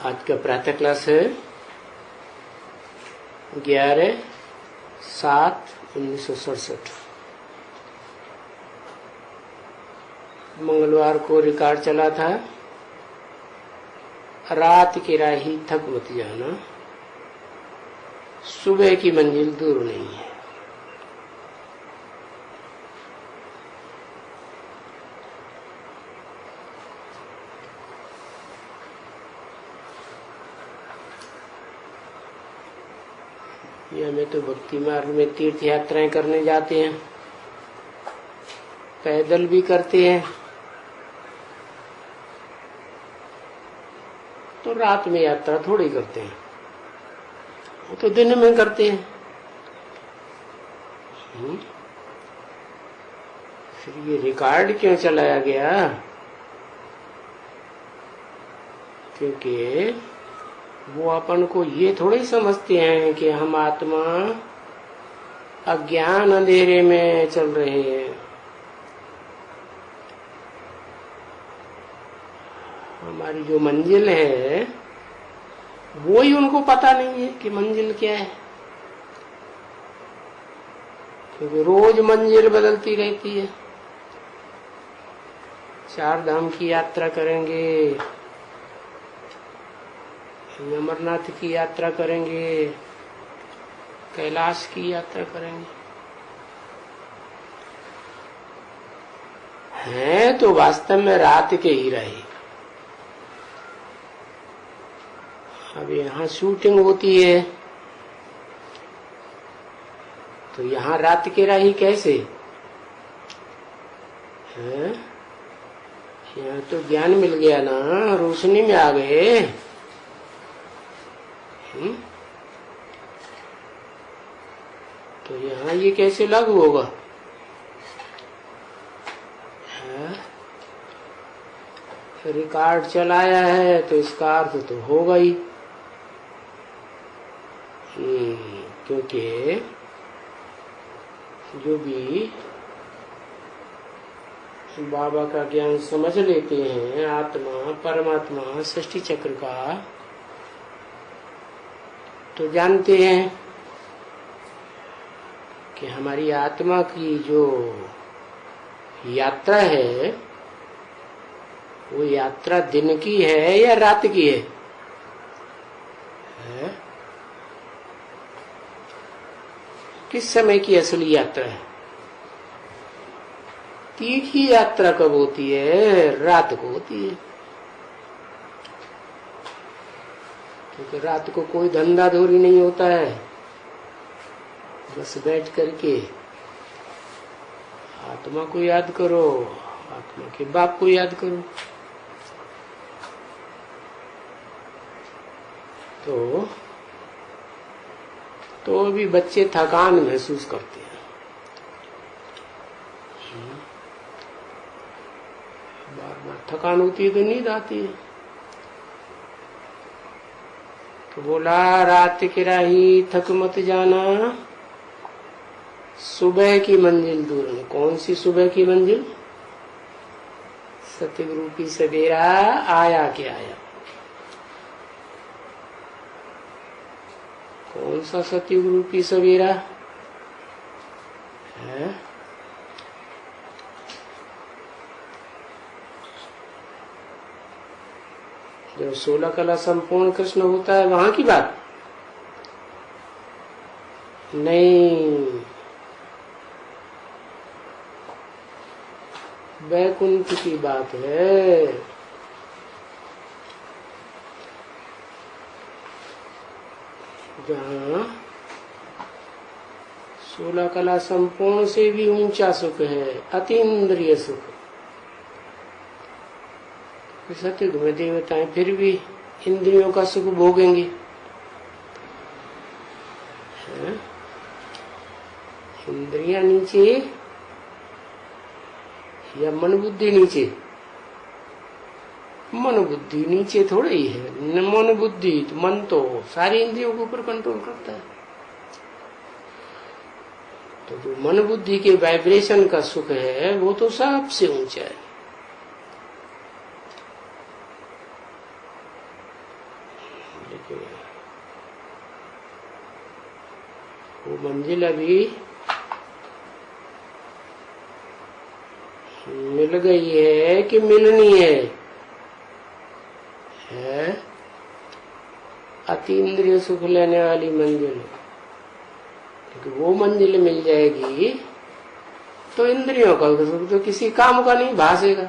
आज का प्रातः क्लास है 11/7/1967। मंगलवार को रिकॉर्ड चला था, रात की राही थक मत जाना, सुबह की मंजिल दूर नहीं है। ये हमें तो भक्ति मार्ग में तीर्थ यात्राएं करने जाते हैं, पैदल भी करते हैं, तो रात में यात्रा थोड़ी करते हैं, वो तो दिन में करते हैं। फिर ये रिकॉर्ड क्यों चलाया गया? क्योंकि वो अपन को ये थोड़ी समझते हैं कि हम आत्मा अज्ञान अंधेरे में चल रहे हैं। हमारी जो मंजिल है वो ही उनको पता नहीं है कि मंजिल क्या है, क्योंकि रोज मंजिल बदलती रहती है। 4 धाम की यात्रा करेंगे, अमरनाथ की यात्रा करेंगे, कैलाश की यात्रा करेंगे, हैं तो वास्तव में रात के ही रहे। अब यहाँ शूटिंग होती है तो यहाँ रात के राही कैसे है? यहाँ तो ज्ञान मिल गया ना, रोशनी में आ गए। तो यहाँ ये कैसे लागू होगा? रिकॉर्ड चलाया है तो इसका अर्थ तो होगा ही, क्योंकि जो भी बाबा का ज्ञान समझ लेते हैं, आत्मा परमात्मा सृष्टि चक्र का, तो जानते हैं कि हमारी आत्मा की जो यात्रा है वो यात्रा दिन की है या रात की है? किस समय की असली यात्रा है? तीखी यात्रा कब होती है? रात को होती है, क्योंकि रात को कोई धंधा धोरी नहीं होता है, बस बैठ करके आत्मा को याद करो, आत्मा के बाप को याद करो। तो भी बच्चे थकान महसूस करते हैं। बार बार थकान होती है तो नींद आती है। तो बोला रात की राही थक मत जाना, सुबह की मंजिल दूर नहीं। कौन सी सुबह की मंजिल? सतयुग रूपी सवेरा आया के आया। कौन सा सतयुग रूपी सवेरा है? जब 16 कला संपूर्ण कृष्ण होता है वहां की बात नहीं, वैकुंठ की बात है। जहाँ 16 कला संपूर्ण से भी ऊंचा सुख है, अतीन्द्रिय सुख। सतयुग में देवताएं फिर भी इंद्रियों का सुख भोगेंगी, इंद्रियां नीचे या मन बुद्धि नीचे? मन बुद्धि नीचे थोड़ा ही है। मन बुद्धि तो मन तो सारी इंद्रियों के ऊपर कंट्रोल करता है। तो जो मन बुद्धि के वाइब्रेशन का सुख है वो तो सबसे ऊंचा है। कि वो मंजिल अभी मिल गई है कि मिलनी है अतीन्द्रिय सुख लेने वाली मंजिल। क्योंकि वो मंजिल मिल जाएगी तो इंद्रियों का सुख तो किसी काम का नहीं भासेगा।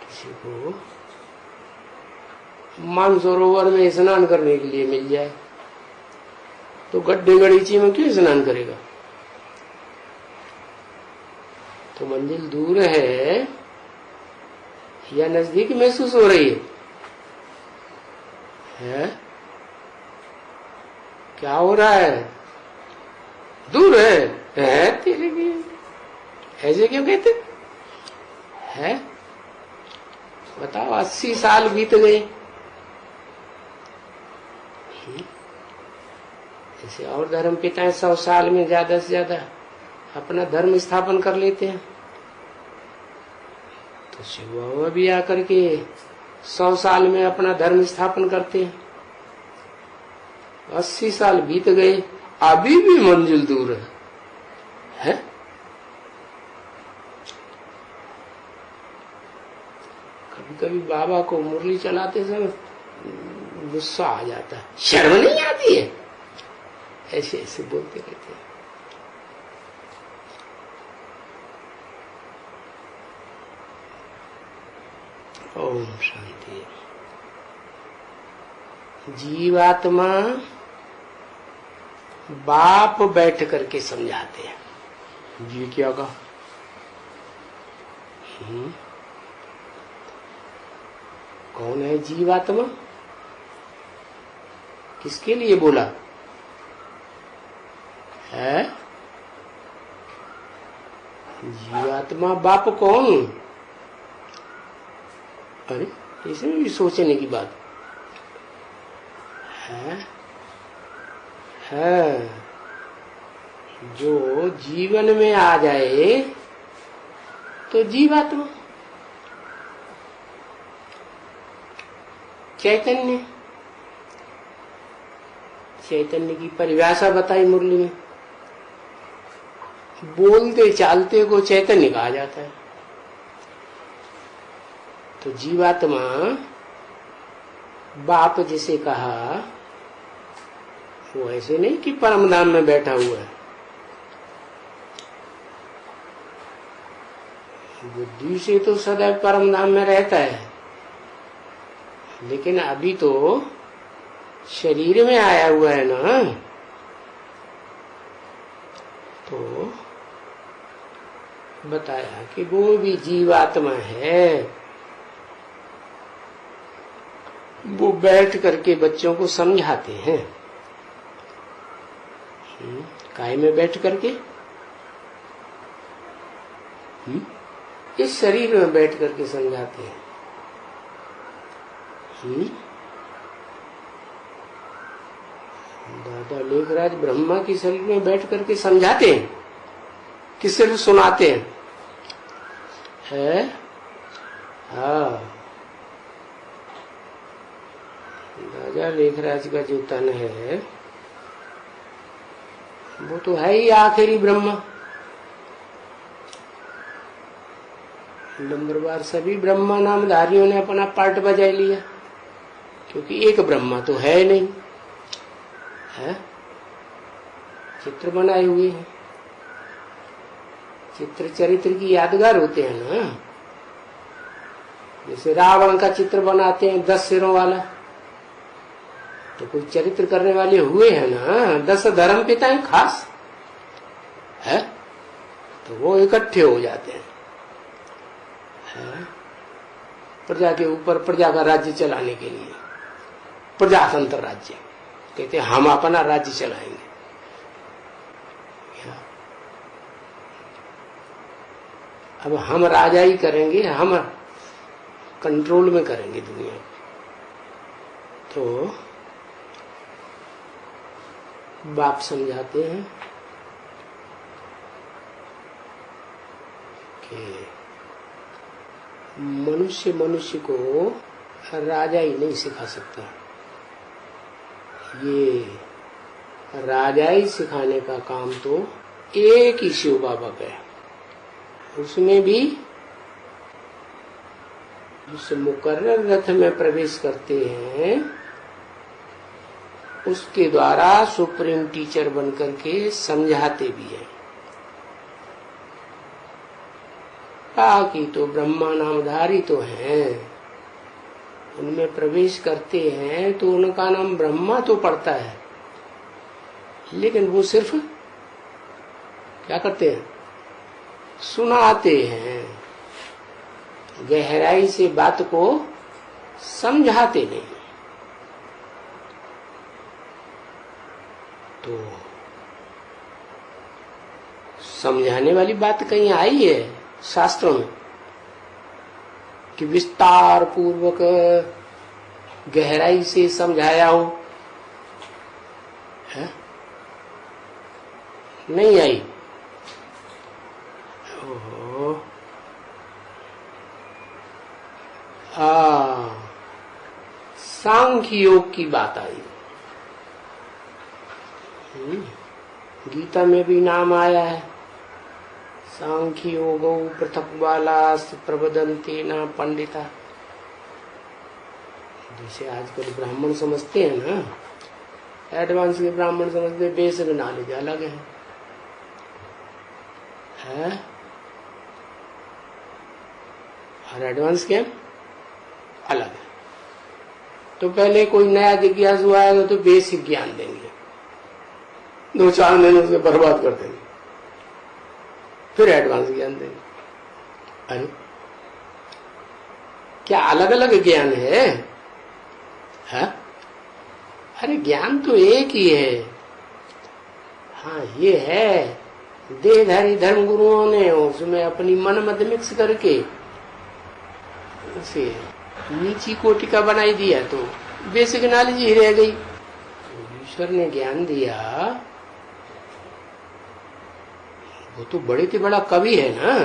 किसी को मानसरोवर में स्नान करने के लिए मिल जाए तो गड्ढे गड़ीची में क्यों स्नान करेगा? तो मंजिल दूर है या नजदीक महसूस हो रही है? क्या हो रहा है? दूर है तेरे लिए। ऐसे क्यों कहते हैं? बताओ, 80 साल बीत गए। जैसे और धर्म पिता 100 साल में ज्यादा से ज्यादा अपना धर्म स्थापन कर लेते हैं, तो शिव बाबा भी आकर के 100 साल में अपना धर्म स्थापन करते हैं। 80 साल बीत गए, अभी भी मंजिल दूर है? कभी कभी बाबा को मुरली चलाते समय गुस्सा आ जाता है, शर्म नहीं आती है? ऐसे ऐसे बोलते रहते हैं। ओम शांति। जीवात्मा बाप बैठ करके समझाते हैं। जी क्या कहा? कौन है जीवात्मा? किसके लिए बोला है? जीवात्मा बाप कौन? अरे इसमें भी सोचने की बात है। जो जीवन में आ जाए तो जीवात्मा। चैतन्य, चैतन्य की परिभाषा बताई मुरली में। बोलते चालते को चैतन्य कहा जाता है। तो जीवात्मा बाप जिसे कहा, वो ऐसे नहीं कि परम धाम में बैठा हुआ है। बुद्धि से तो सदैव परम धाम में रहता है, लेकिन अभी तो शरीर में आया हुआ है ना, तो बताया कि वो भी जीवात्मा है। वो बैठ करके बच्चों को समझाते हैं। काय में बैठ करके? इस शरीर में बैठ करके समझाते हैं। दादा लेखराज ब्रह्मा की शरीर में बैठ करके समझाते हैं कि सिर्फ सुनाते हैं? हाँ, राजा लेखराज का जो तन है वो तो है ही आखिरी ब्रह्मा। नंबर बार सभी ब्रह्मा नामधारियों ने अपना पार्ट बजा लिया, क्योंकि एक ब्रह्मा तो है नहीं है। चित्र बनाए हुए हैं। चित्र चरित्र की यादगार होते हैं ना। जैसे रावण का चित्र बनाते हैं 10 सिरों वाला, तो कोई चरित्र करने वाले हुए हैं ना। 10 धर्म पिता हैं खास है, तो वो इकट्ठे हो जाते हैं प्रजा के ऊपर, प्रजा का राज्य चलाने के लिए। प्रजातंत्र राज्य कहते हैं, हम अपना राज्य चलाएंगे। अब हम राजा ही करेंगे, हम कंट्रोल में करेंगे दुनिया को। तो बाप समझाते हैं कि मनुष्य मनुष्य को राजा ही नहीं सिखा सकता। ये राजा ही सिखाने का काम तो एक ही शिव बाबा का है। उसमें भी जिस मुकर्रर रथ में प्रवेश करते हैं उसके द्वारा सुप्रीम टीचर बनकर के समझाते भी हैं। बाकी तो ब्रह्मा नामधारी तो हैं, उनमें प्रवेश करते हैं तो उनका नाम ब्रह्मा तो पड़ता है, लेकिन वो सिर्फ क्या करते हैं, सुनाते हैं, गहराई से बात को समझाते नहीं। तो समझाने वाली बात कहीं आई है शास्त्रों में कि विस्तार पूर्वक गहराई से समझाया हो? है? नहीं आई। ओहो, सांख्य योग की बात आई। गीता में भी नाम आया है, सांख्य योगो पृथक बाला प्रबदंते न पंडिता। जैसे आजकल ब्राह्मण समझते हैं ना, एडवांस के ब्राह्मण समझते हैं बेसिक नॉलेज अलग है? और एडवांस के अलग है। तो पहले कोई नया जिज्ञासु आएगा तो बेसिक ज्ञान देंगे, 2-4 महीने से बर्बाद कर देंगे, फिर एडवांस ज्ञान देंगे। अरे क्या अलग अलग ज्ञान है? अरे ज्ञान तो एक ही है। हाँ, ये है देहधारी धर्म गुरुओं ने उसमें अपनी मन मत मिक्स करके उसे नीची कोटि का बनाई दिया, तो बेसिक नॉलेज ही रह गई। ईश्वर ने ज्ञान दिया, वो तो बड़े से बड़ा कवि है ना।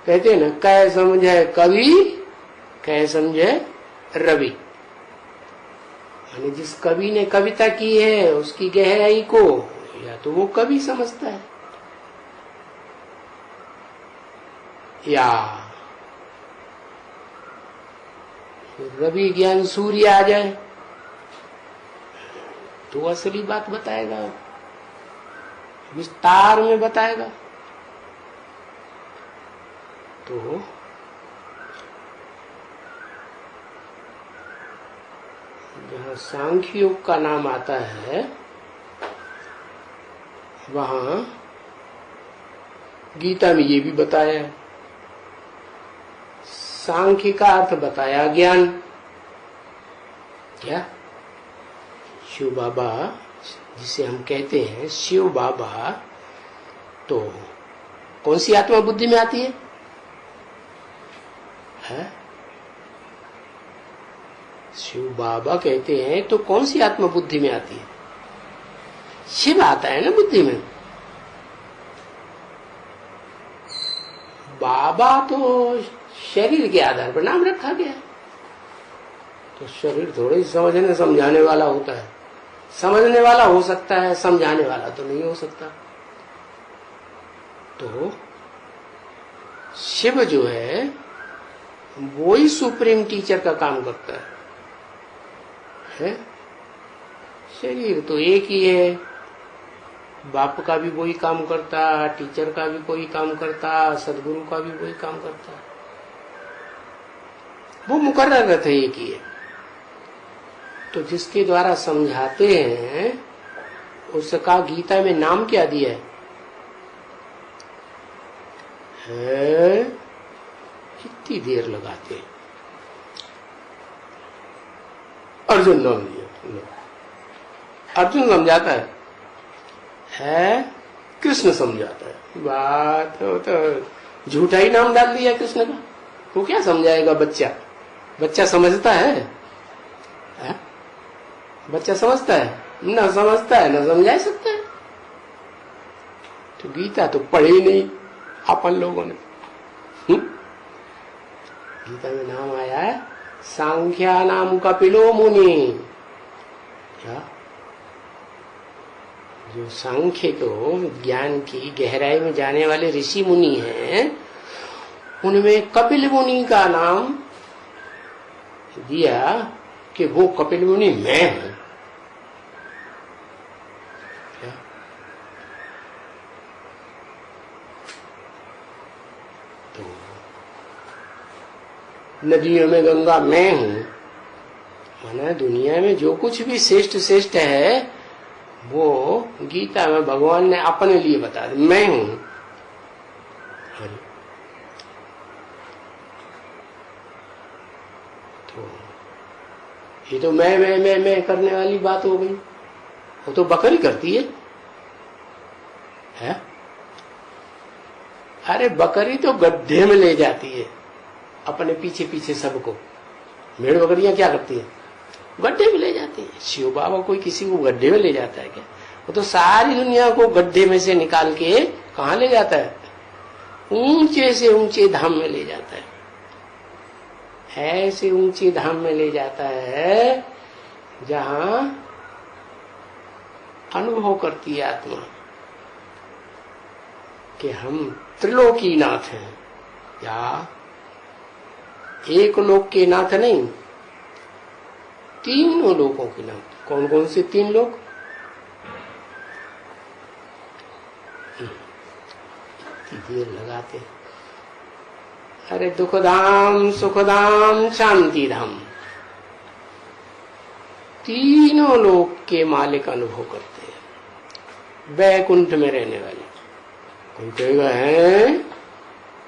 कहते हैं ना, कै समझे कवि कै समझे रवि। यानी जिस कवि ने कविता की है उसकी गहराई को या तो वो कवि समझता है, या रवि ज्ञान सूर्य आ जाए तो असली बात बताएगा, विस्तार में बताएगा। तो जहाँ सांख्य योग का नाम आता है वहां गीता में ये भी बताया है। सांख्य का अर्थ बताया ज्ञान। क्या शिव बाबा जिसे हम कहते हैं शिव बाबा, तो कौन सी आत्मा बुद्धि में आती है? शिव बाबा कहते हैं तो कौन सी आत्मा बुद्धि में आती है? शिव आता है ना बुद्धि में। बाबा तो शरीर के आधार पर नाम रखा गया, तो शरीर थोड़े समझने समझाने वाला होता है। समझने वाला हो सकता है, समझाने वाला तो नहीं हो सकता। तो शिव जो है वो ही सुप्रीम टीचर का काम करता है? शरीर तो एक ही है, बाप का भी वही काम करता, टीचर का भी कोई काम करता, सदगुरु का भी वही काम करता। वो मुकर्रर रहता है, एक ही है। तो जिसके द्वारा समझाते हैं उसका गीता में नाम क्या दिया है? कितनी देर लगाते हैं। अर्जुन नाम दिया, अर्जुन समझाता है कृष्ण समझाता है। बात हो तो झूठा ही नाम डाल दिया कृष्ण का। वो क्या समझाएगा? बच्चा समझता है? बच्चा समझता है? न समझता है, न समझा सकता है। तो गीता तो पढ़ी नहीं अपन लोगों ने। गीता में नाम आया है सांख्या नाम कपिलो मुनि। क्या? जो सांख्य को ज्ञान की गहराई में जाने वाले ऋषि मुनि हैं, उनमें कपिल मुनि का नाम दिया कि वो कपिल मुनि मैं हूं। तो नदियों में गंगा मैं हूं, माना दुनिया में जो कुछ भी श्रेष्ठ श्रेष्ठ है वो गीता में भगवान ने अपने लिए बता दिया, मैं हूं। तो ये तो मैं करने वाली बात हो गई। वो तो बकरी करती है? अरे बकरी तो गड्ढे में ले जाती है अपने पीछे पीछे सबको। भेड़ बकरियां क्या करती है? गड्ढे में ले जाती है। शिव बाबा कोई किसी को गड्ढे में ले जाता है क्या? वो तो सारी दुनिया को गड्ढे में से निकाल के कहाँ ले जाता है? ऊंचे से ऊंचे धाम में ले जाता है। ऐसे ऊंचे धाम में ले जाता है जहां अनुभव करती है आत्मा कि हम त्रिलोकीनाथ हैं। या एक लोक के नाथ नहीं, तीनों लोकों के नाथ। कौन कौन से 3 लोक? इतनी देर लगाते। अरे दुखधाम, सुखधाम, शांति धाम, तीनों लोक के मालिक अनुभव करते हैं। वैकुंठ में रहने वाले। कोई कहेगा है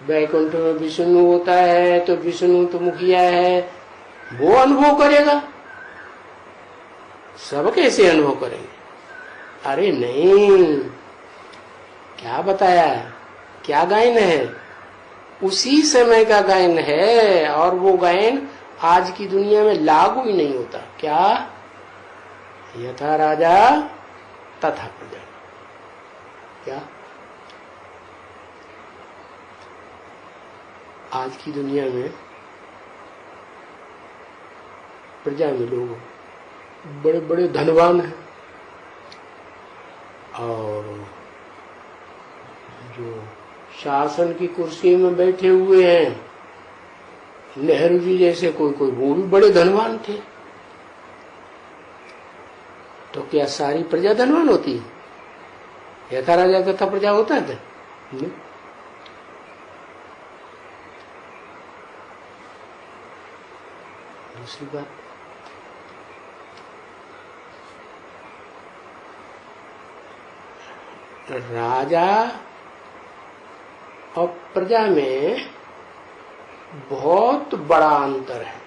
वैकुंठ में विष्णु होता है तो विष्णु तो मुखिया है, वो अनुभव करेगा। सब कैसे अनुभव करेंगे? अरे नहीं, क्या बताया, क्या गायन है? उसी समय का गायन है, और वो गायन आज की दुनिया में लागू ही नहीं होता। क्या? यथा राजा तथा प्रजा। क्या आज की दुनिया में प्रजा में लोग बड़े बड़े धनवान हैं, और जो शासन की कुर्सी में बैठे हुए हैं, नेहरू जी जैसे कोई कोई, वो भी बड़े धनवान थे। तो क्या सारी प्रजा धनवान होती है? यथा राजा तथा प्रजा होता है? दूसरी बात, राजा और प्रजा में बहुत बड़ा अंतर है।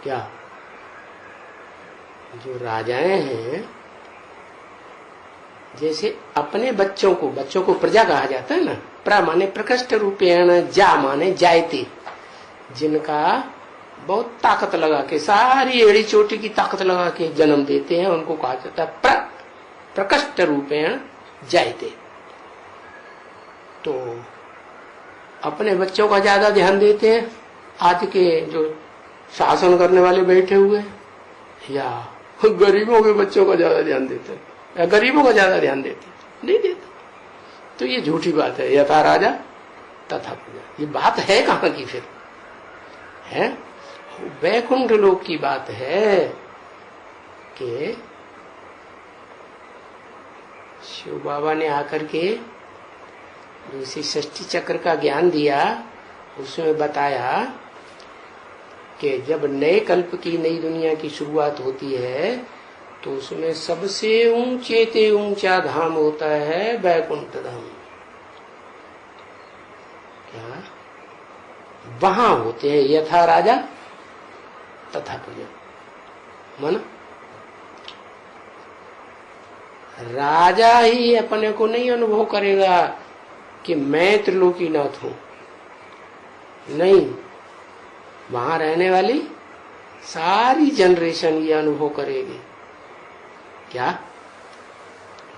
क्या? जो राजाएं हैं, जैसे अपने बच्चों को प्रजा कहा जाता है ना। प्र माने प्रकृष्ट रूपेण, जा माने जायते, जिनका बहुत ताकत लगा के, सारी एड़ी चोटी की ताकत लगा के जन्म देते हैं, उनको कहा जाता है प्रकृष्ट रूपेण जायते। तो अपने बच्चों का ज्यादा ध्यान देते हैं आज के जो शासन करने वाले बैठे हुए, या गरीबों के बच्चों का ज्यादा ध्यान देते हैं, या गरीबों का ज्यादा ध्यान देते हैं? नहीं देते। तो ये झूठी बात है। यथा राजा तथा प्रजा, ये बात है कहाँ की फिर? है वैकुंठ लोक की बात है कि शिव बाबा ने आकर के इसी षष्ठी चक्र का ज्ञान दिया। उसमें बताया कि जब नए कल्प की, नई दुनिया की शुरुआत होती है, तो उसमें सबसे ऊंचे ते ऊंचा धाम होता है वैकुंठ धाम। क्या? वहां होते हैं यथा राजा तथा प्रजा। माना राजा ही अपने को नहीं अनुभव करेगा कि मैं त्रिलोकीनाथ हूं, नहीं, वहां रहने वाली सारी जनरेशन ये अनुभव करेगी। क्या?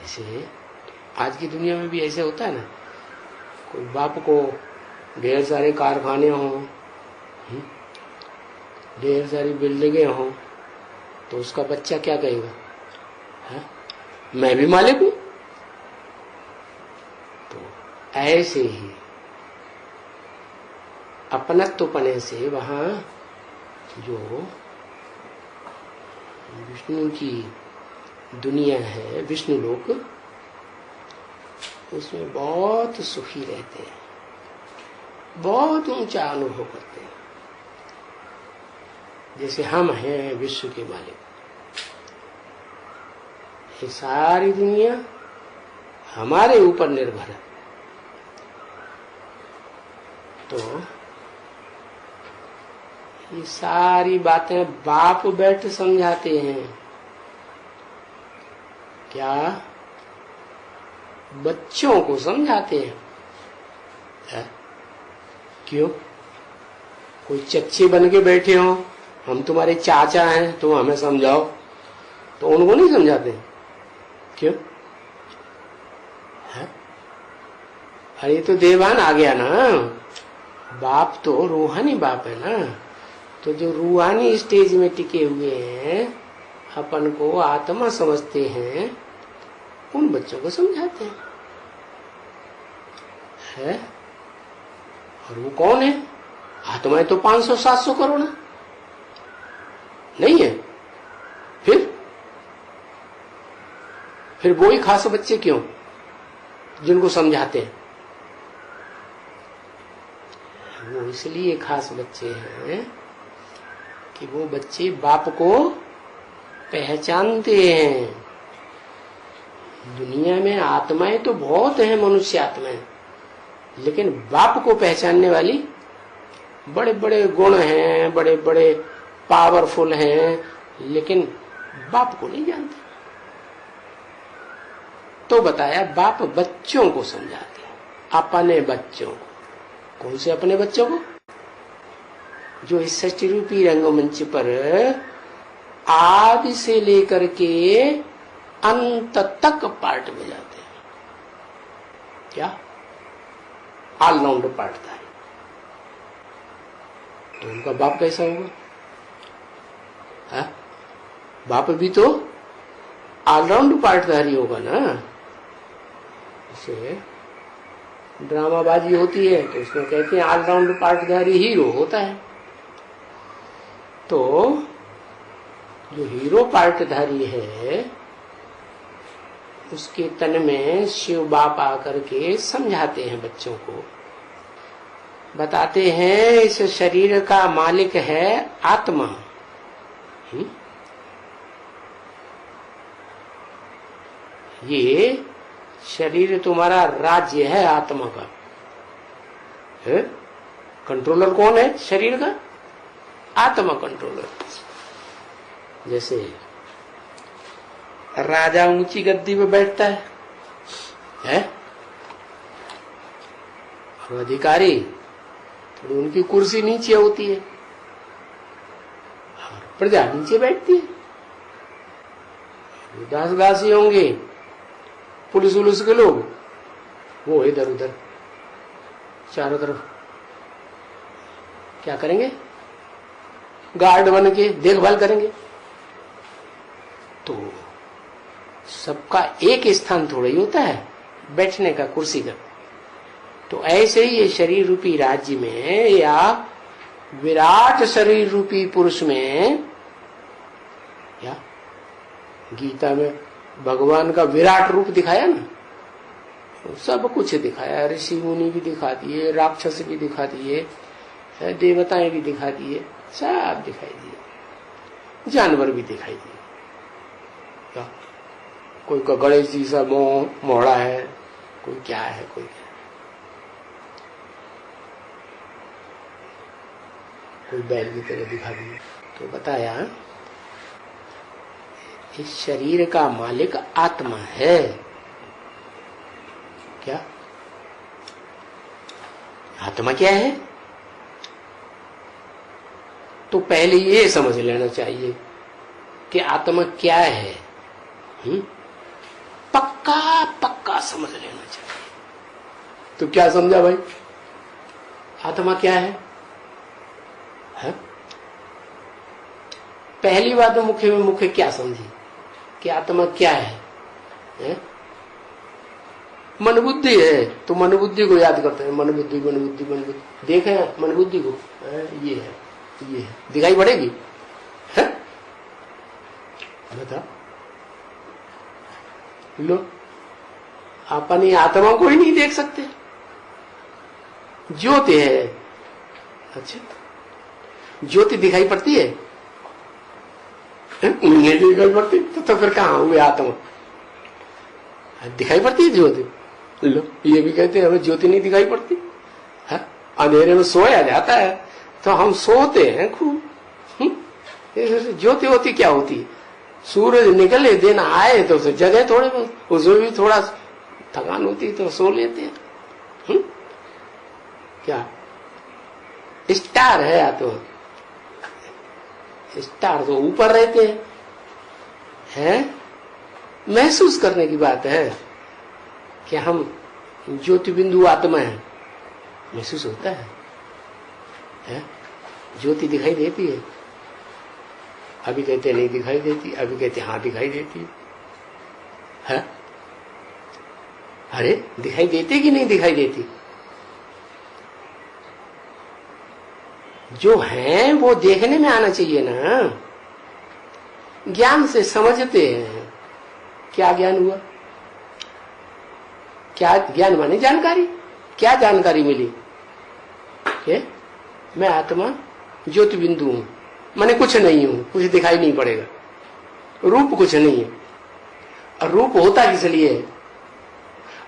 जैसे आज की दुनिया में भी ऐसे होता है ना, कोई बाप को ढेर सारे कारखाने हों, ढेर सारी बिल्डिंगें हों, तो उसका बच्चा क्या कहेगा? है? मैं भी मालिक हूं। तो ऐसे ही अपनत्वपने से वहां जो विष्णु की दुनिया है, विष्णु लोक, उसमें बहुत सुखी रहते हैं, बहुत ऊंचा अनुभव करते हैं, जैसे हम हैं विश्व के मालिक। ये सारी दुनिया हमारे ऊपर निर्भर है। तो ये सारी बातें बाप बैठ समझाते हैं। क्या? बच्चों को समझाते हैं। है? क्यों? कोई चच्चे बन के बैठे हो, हम तुम्हारे चाचा हैं, तुम हमें समझाओ, तो उनको नहीं समझाते? क्यों? है? अरे तो देवान आ गया ना, बाप तो रूहानी बाप है ना। तो जो रूहानी स्टेज में टिके हुए हैं, अपन को आत्मा समझते हैं, उन बच्चों को समझाते हैं। है? और वो कौन है? आत्माएं तो 500-700 करोड़ है, नहीं है? फिर वो ही खास बच्चे क्यों जिनको समझाते हैं? वो इसलिए खास बच्चे हैं कि वो बच्चे बाप को पहचानते हैं। दुनिया में आत्माएं तो बहुत हैं, मनुष्य आत्माएं, लेकिन बाप को पहचानने वाली बड़े बड़े गुण हैं, बड़े बड़े पावरफुल हैं, लेकिन बाप को नहीं जानते। तो बताया बाप बच्चों को समझाते हैं, अपने बच्चों को। कौन से अपने बच्चों को? जो इस सृष्टि रूपी रंगमंच पर आदि से लेकर के अंत तक पार्ट में जाते हैं। क्या? ऑलराउंड पार्ट था। तो उनका बाप कैसा होगा? है? बाप भी तो ऑलराउंड पार्टधारी होगा ना। जैसे ड्रामाबाजी होती है तो उसमें कहते हैं ऑलराउंड पार्टधारी हीरो होता है। तो जो हीरो पार्टधारी है, उसके तन में शिव बाप आकर के समझाते हैं बच्चों को, बताते हैं इस शरीर का मालिक है आत्मा। ये शरीर तुम्हारा राज्य है आत्मा का। है? कंट्रोलर कौन है शरीर का? आत्मा कंट्रोलर। जैसे राजा ऊंची गद्दी पे बैठता है? और अधिकारी तो उनकी कुर्सी नीचे होती है और प्रजा नीचे बैठती है। दास दासी होंगे, पुलिस उलिस के लोग, वो इधर उधर चारों तरफ क्या करेंगे? गार्ड बन के देखभाल करेंगे। तो सबका एक स्थान थोड़ा ही होता है बैठने का, कुर्सी का। तो ऐसे ही ये शरीर रूपी राज्य में या विराट शरीर रूपी पुरुष में, या गीता में भगवान का विराट रूप दिखाया ना, सब कुछ दिखाया। ऋषि मुनि भी दिखा दिए, राक्षस भी दिखा दिए, देवताएं भी दिखा दिए, सब दिखाई दिए, जानवर भी दिखाई दिए। क्या? कोई का गणेश जी सा मोहड़ा है, कोई क्या है, कोई क्या, कोई बैल की तरह दिखा दिए। तो बताया इस शरीर का मालिक आत्मा है। क्या? आत्मा क्या है? तो पहले ये समझ लेना चाहिए कि आत्मा क्या है। पक्का पक्का समझ लेना चाहिए। तो क्या समझा भाई? आत्मा क्या है? पहली बात तो मुख्य में मुख्य क्या समझी कि आत्मा क्या है? मन बुद्धि है, तो मन बुद्धि को याद करते हैं। मन बुद्धि मन बुद्धि मन बुद्धि, देखे मन बुद्धि को, ये है, ये है, दिखाई पड़ेगी है? बता लो, अपनी आत्मा को ही नहीं देख सकते। ज्योति है, अच्छा ज्योति दिखाई पड़ती है? नहीं दिखाई पड़ती, तो फिर कहाँ हुए आत्मा? दिखाई पड़ती है ज्योति? लो, ये भी कहते हैं हमें ज्योति नहीं दिखाई पड़ती है? अंधेरे में सोया जाता है तो हम सोते हैं खूब। ज्योति होती क्या होती है? सूरज निकले दिन आए तो उसे जगह थोड़े बहुत, उसमें भी थोड़ा थकान होती है तो सो लेते हैं। क्या स्टार है या तो स्टार तो ऊपर रहते हैं? महसूस करने की बात है कि हम ज्योति बिंदु आत्मा है, महसूस होता है? ज्योति दिखाई देती है? अभी कहते नहीं दिखाई देती, अभी कहते हाँ दिखाई देती है? अरे दिखाई देती कि नहीं दिखाई देती? जो है वो देखने में आना चाहिए ना। ज्ञान से समझते हैं। क्या ज्ञान हुआ? क्या ज्ञान माने जानकारी? क्या जानकारी मिली? के मैं आत्मा ज्योति बिंदु हूं, माने कुछ नहीं हूं, कुछ दिखाई नहीं पड़ेगा, रूप कुछ नहीं है। और रूप होता किस लिए?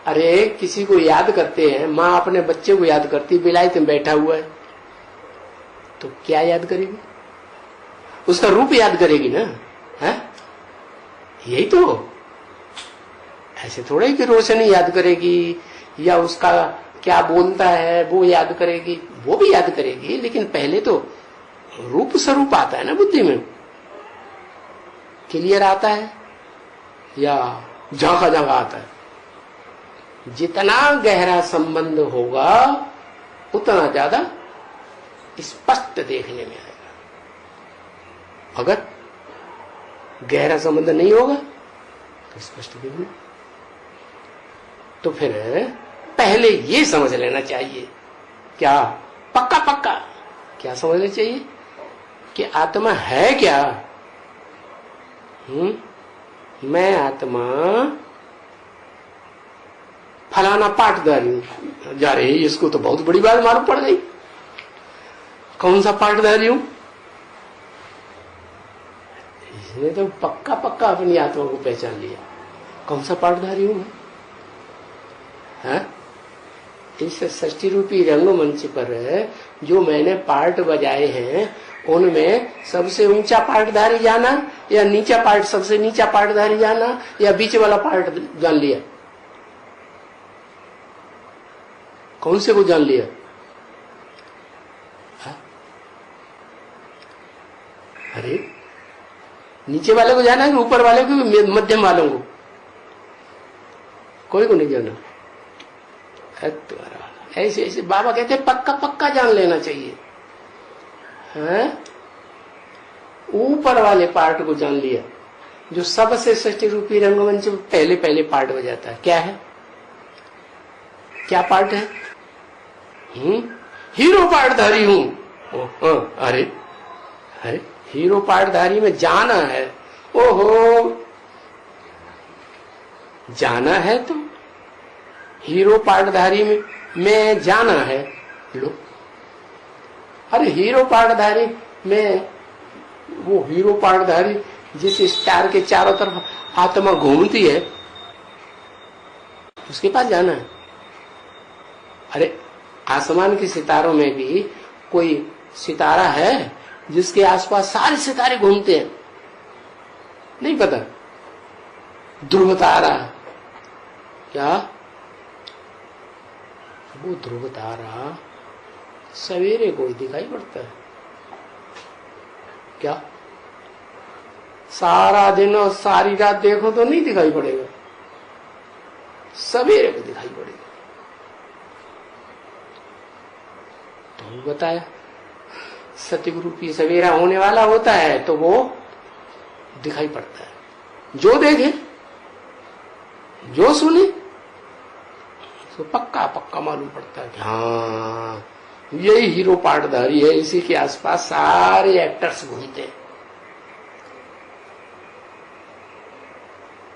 अरे किसी को याद करते हैं, माँ अपने बच्चे को याद करती, बिलायत में बैठा हुआ है तो क्या याद करेगी? उसका रूप याद करेगी ना, है? यही तो। ऐसे थोड़ा ही कि रोशनी याद करेगी या उसका क्या बोलता है वो याद करेगी, वो भी याद करेगी, लेकिन पहले तो रूप स्वरूप आता है ना बुद्धि में। क्लियर आता है या झांका झांका आता है? जितना गहरा संबंध होगा उतना ज्यादा स्पष्ट देखने में आएगा। अगर गहरा संबंध नहीं होगा तो स्पष्ट देखने, तो फिर पहले ये समझ लेना चाहिए। क्या? पक्का पक्का क्या समझना चाहिए कि आत्मा है क्या? मैं आत्मा फलाना पाठदारी हूं। जा रहे इसको तो बहुत बड़ी बात मालूम पड़ गई। कौन सा पाठदारी हूं? इसने तो पक्का पक्का अपनी आत्मा को पहचान लिया। कौन सा पाठधारी हूं मैं? इस षष्ठी रूपी रंगमंच पर जो मैंने पार्ट बजाए हैं उनमें सबसे ऊंचा पार्टधारी जाना या नीचा पार्ट, सबसे नीचा पार्टधारी जाना या बीच वाला पार्ट जान लिया? कौन से को जान लिया? अरे नीचे वाले को जाना है कि ऊपर वाले को, मध्यम वालों को? कोई को नहीं जाना। ऐसे ऐसे बाबा कहते हैं पक्का पक्का जान लेना चाहिए। ऊपर वाले पार्ट को जान लिया जो सबसे षष्ठी रूपी रंगमंच पहले पहले पार्ट बजाता है। क्या है? क्या पार्ट है? हीरो पार्टधारी हूं। अरे अरे हीरो पार्टधारी में जाना है। ओहो, जाना है तो हीरो पार्टधारी में जाना है। लो, अरे हीरो पार्टधारी में, वो हीरो पार्टधारी जिस स्टार के चारों तरफ आत्मा घूमती है उसके पास जाना है। अरे आसमान के सितारों में भी कोई सितारा है जिसके आसपास सारे सितारे घूमते हैं? नहीं पता? ध्रुव तारा। क्या? वो ध्रुव तारा सवेरे को दिखाई पड़ता है। क्या? सारा दिन और सारी रात देखो तो नहीं दिखाई पड़ेगा, सवेरे को दिखाई पड़ेगा। वो बताया सतयुग रूपी सवेरा होने वाला होता है तो वो दिखाई पड़ता है। जो देखे जो सुने तो पक्का पक्का मालूम पड़ता है कि हाँ यही हीरो पार्टधारी है, इसी के आसपास सारे एक्टर्स घूमते हैं।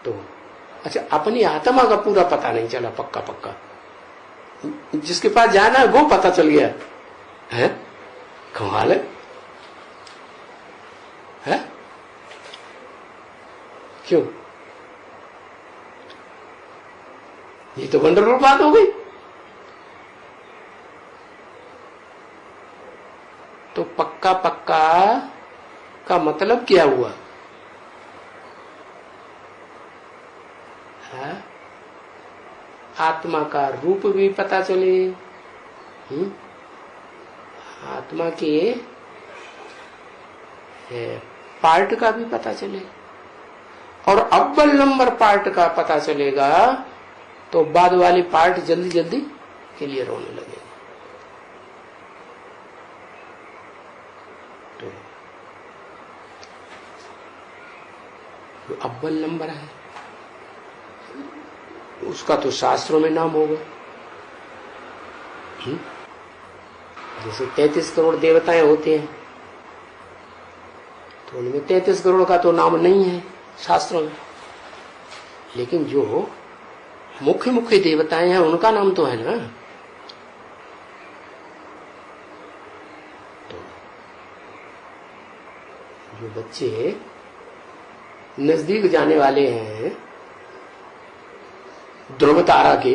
तो अच्छा, अपनी आत्मा का पूरा पता नहीं चला पक्का पक्का, जिसके पास जाना है वो पता चल गया है। कमाल है? क्यों? ये तो वंडरफुल बात हो गई। तो पक्का पक्का का मतलब क्या हुआ? है? आत्मा का रूप भी पता चले, आत्मा के पार्ट का भी पता चले, और अव्वल नंबर पार्ट का पता चलेगा तो बाद वाली पार्ट जल्दी जल्दी क्लियर होने लगेगा। तो जो अव्वल नंबर है उसका तो शास्त्रों में नाम होगा। जैसे 33 करोड़ देवताएं होते हैं तो उनमें 33 करोड़ का तो नाम नहीं है शास्त्रों में, लेकिन जो मुख्य मुख्य देवताएं हैं उनका नाम तो है ना। तो जो बच्चे नजदीक जाने वाले हैं ध्रुव तारा के,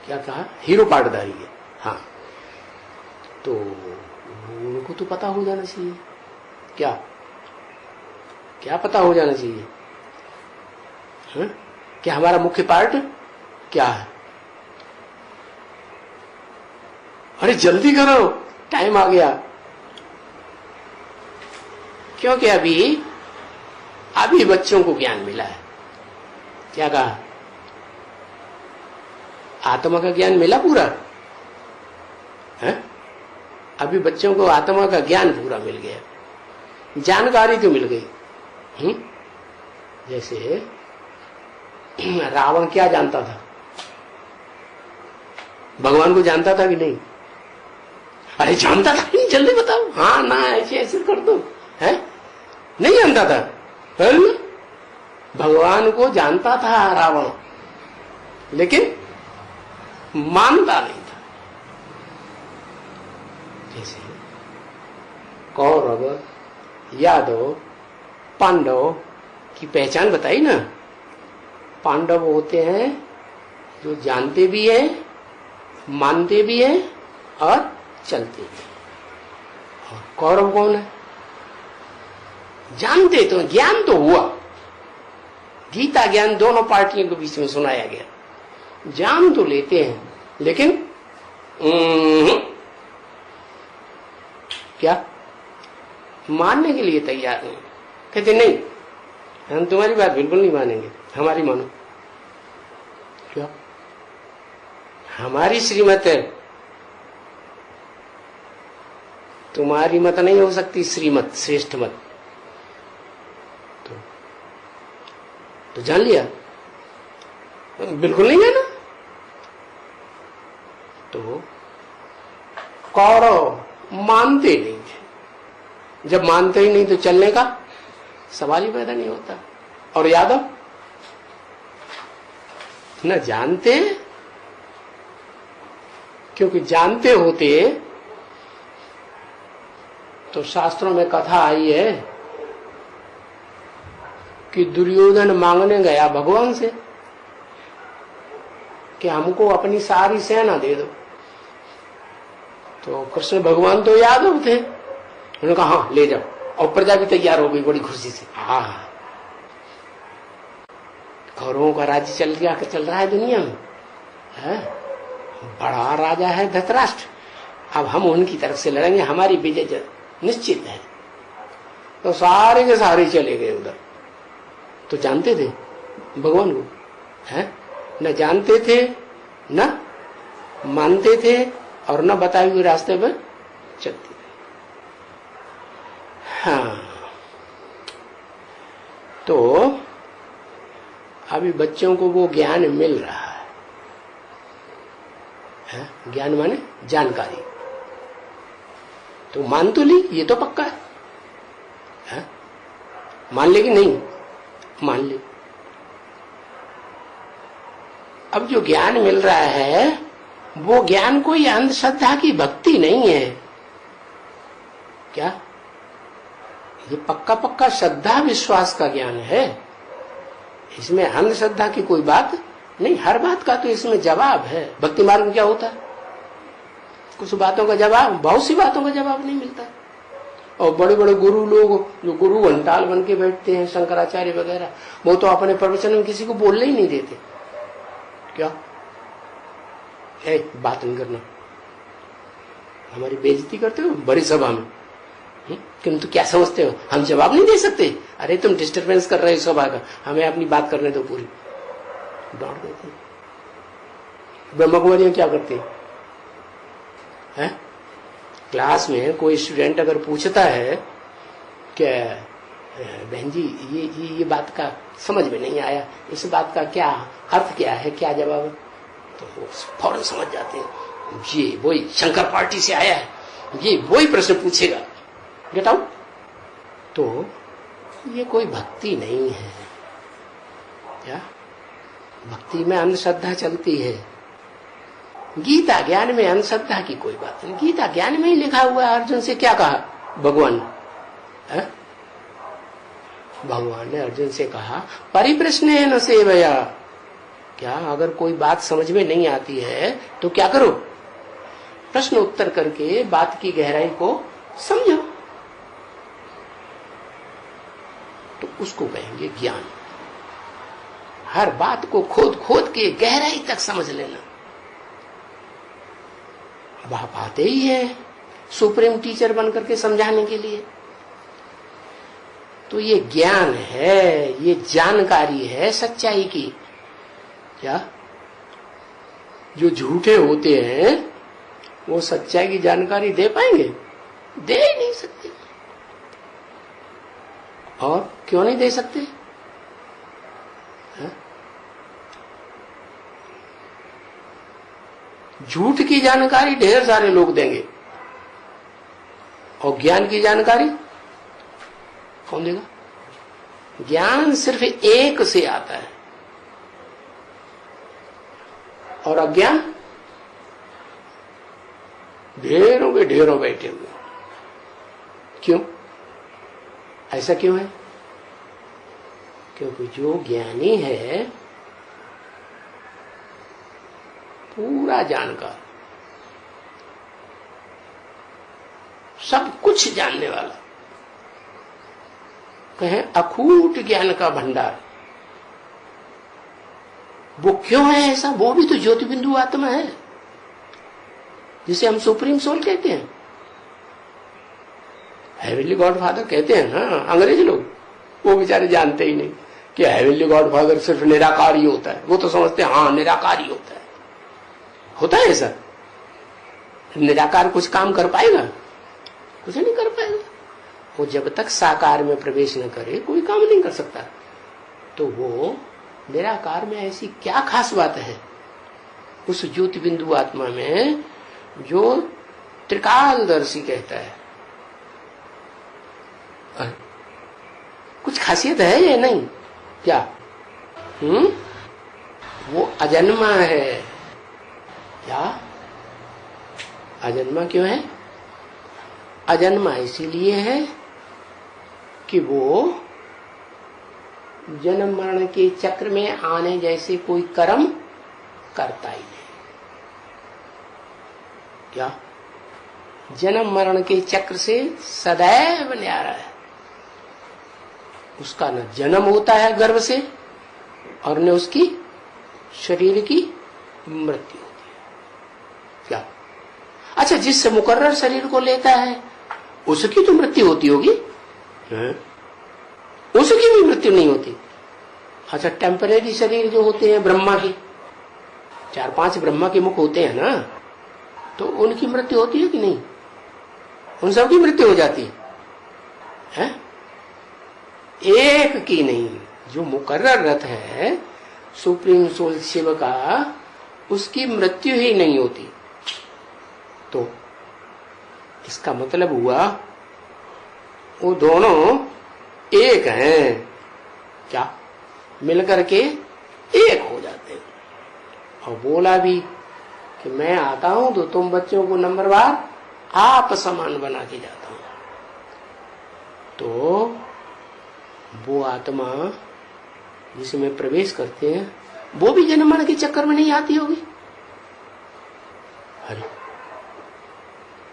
क्या कहा, हीरो पार्टधारी है, हाँ, तो उनको तो पता हो जाना चाहिए। क्या क्या पता हो जाना चाहिए? हाँ? क्या हमारा मुख्य पार्ट क्या है? अरे जल्दी करो, टाइम आ गया। क्योंकि अभी बच्चों को ज्ञान मिला है। क्या कहा? आत्मा का ज्ञान मिला पूरा है? अभी बच्चों को आत्मा का ज्ञान पूरा मिल गया, जानकारी तो मिल गई। जैसे रावण क्या जानता था? भगवान को जानता था कि नहीं? अरे जानता था कि नहीं, जल्दी बताओ। हाँ ना, ऐसे ऐसे कर दो, है? नहीं जानता था, है ना? भगवान को जानता था रावण, लेकिन मानता नहीं था। जैसे कौरव, यादव, पांडव की पहचान बताई ना। पांडव होते हैं जो जानते भी हैं, मानते भी हैं और चलते भी हैं। और कौरव कौन है? जानते तो, ज्ञान तो हुआ, गीता ज्ञान दोनों पार्टियों के बीच में सुनाया गया। जान तो लेते हैं लेकिन क्या मानने के लिए तैयार नहीं। कहते नहीं, हम तुम्हारी बात बिल्कुल नहीं मानेंगे, हमारी मानो। क्या? हमारी श्रीमत है, तुम्हारी मत नहीं हो सकती श्रीमत, श्रेष्ठ मत। तो जान लिया, बिल्कुल नहीं है ना। तो कौरव मानते नहीं थे, जब मानते ही नहीं तो चलने का सवाल ही पैदा नहीं होता। और यादव न जानते, क्योंकि जानते होते तो शास्त्रों में कथा आई है कि दुर्योधन मांगने गया भगवान से कि हमको अपनी सारी सेना दे दो। तो कृष्ण भगवान तो यादव थे, उन्होंने कहा हाँ ले जाओ, और प्रजा भी तैयार हो गई बड़ी खुशी से। हाँ, कौरवों का राज्य चल रहा है दुनिया में, है? बड़ा राजा है धृतराष्ट्र, अब हम उनकी तरफ से लड़ेंगे, हमारी विजय निश्चित है। तो सारे के सारे चले गए उधर। तो जानते थे भगवान को, है? न जानते थे, न मानते थे, और न बताए हुए रास्ते पर चलती रहे। हाँ, तो अभी बच्चों को वो ज्ञान मिल रहा है, ज्ञान माने जानकारी। तो मान तो ली, ये तो पक्का है, मान ले कि नहीं? मान ले। अब जो ज्ञान मिल रहा है वो ज्ञान कोई अंधश्रद्धा की भक्ति नहीं है क्या? ये पक्का पक्का श्रद्धा विश्वास का ज्ञान है। इसमें अंधश्रद्धा की कोई बात नहीं। हर बात का तो इसमें जवाब है। भक्ति मार्ग में क्या होता है? कुछ बातों का जवाब, बहुत सी बातों का जवाब नहीं मिलता। और बड़े बड़े गुरु लोग जो गुरु घंटाल बन के बैठते हैं, शंकराचार्य वगैरह, वो तो अपने प्रवचन में किसी को बोलने ही नहीं देते। क्या बात नहीं करना, हमारी बेइज्जती करते हो बड़ी सभा में। किंतु क्या समझते हो हम जवाब नहीं दे सकते? अरे तुम डिस्टर्बेंस कर रहे हो सभा का, हमें अपनी बात करने दो पूरी। डांट देते। ब्रह्म कुमारियां क्या करती है? क्लास में कोई स्टूडेंट अगर पूछता है कि बहन जी ये बात का समझ में नहीं आया, इस बात का क्या अर्थ क्या है, क्या जवाब है, तो वो फौरन समझ जाते हैं ये वही शंकर पार्टी से आया है, ये वही प्रश्न पूछेगा। Get out. तो ये कोई भक्ति नहीं है। क्या भक्ति में अंधश्रद्धा चलती है? गीता ज्ञान में अंधश्रद्धा की कोई बात नहीं। गीता ज्ञान में ही लिखा हुआ है। अर्जुन से क्या कहा भगवान? भगवान ने अर्जुन से कहा परिप्रश्नेन सेवया। क्या अगर कोई बात समझ में नहीं आती है तो क्या करो? प्रश्न उत्तर करके बात की गहराई को समझो। तो उसको कहेंगे ज्ञान। हर बात को खोद खोद के गहराई तक समझ लेना। अब आप आते ही है सुप्रीम टीचर बनकर के समझाने के लिए। तो ये ज्ञान है, ये जानकारी है सच्चाई की। क्या जो झूठे होते हैं वो सच्चाई की जानकारी दे पाएंगे? दे ही नहीं सकते। और क्यों नहीं दे सकते? झूठ की जानकारी ढेर सारे लोग देंगे और ज्ञान की जानकारी कौन देगा? ज्ञान सिर्फ एक से आता है और अज्ञान ढेरों के ढेरों बैठे हुए। क्यों? ऐसा क्यों है? क्योंकि जो ज्ञानी है पूरा जानकार, सब कुछ जानने वाला, कहें अखूट ज्ञान का भंडार, वो क्यों है ऐसा? वो भी तो ज्योति बिंदु आत्मा है जिसे हम सुप्रीम सोल कहते हैं, हेवनली गॉड फादर कहते हैं ना अंग्रेज लोग। वो बेचारे जानते ही नहीं कि हेवनली गॉड फादर सिर्फ निराकार ही होता है। वो तो समझते हैं हाँ निराकार ही होता है। होता है ऐसा? निराकार कुछ काम कर पाएगा? कुछ नहीं कर पाएगा। वो जब तक साकार में प्रवेश न करे कोई काम नहीं कर सकता। तो वो निराकार में ऐसी क्या खास बात है उस ज्योति बिंदु आत्मा में जो त्रिकालदर्शी कहता है? कुछ खासियत है या नहीं? क्या? वो अजन्मा है। क्या अजन्मा क्यों है? अजन्मा इसीलिए है कि वो जन्म मरण के चक्र में आने जैसे कोई कर्म करता ही नहीं। क्या जन्म मरण के चक्र से सदैव न्यारा है। उसका न जन्म होता है गर्भ से और न उसकी शरीर की मृत्यु होती है। क्या? अच्छा, जिससे मुकर्रर शरीर को लेता है उसकी तो मृत्यु होती होगी, उसकी भी मृत्यु नहीं होती। अच्छा, टेम्परेरी शरीर जो होते हैं ब्रह्मा के, 4-5 ब्रह्मा के मुख होते हैं ना, तो उनकी मृत्यु होती है कि नहीं? उन सबकी मृत्यु हो जाती है? एक की नहीं, जो मुकर्रर रथ है सुप्रीम सोल शिव का, उसकी मृत्यु ही नहीं होती। तो इसका मतलब हुआ वो दोनों एक हैं, क्या मिलकर के एक हो जाते हैं। और बोला भी कि मैं आता हूं तो तुम बच्चों को नंबरवार आप समान बना के जाता हूं। तो वो आत्मा जिसमें प्रवेश करते हैं वो भी जन्म मरण के चक्कर में नहीं आती होगी। अरे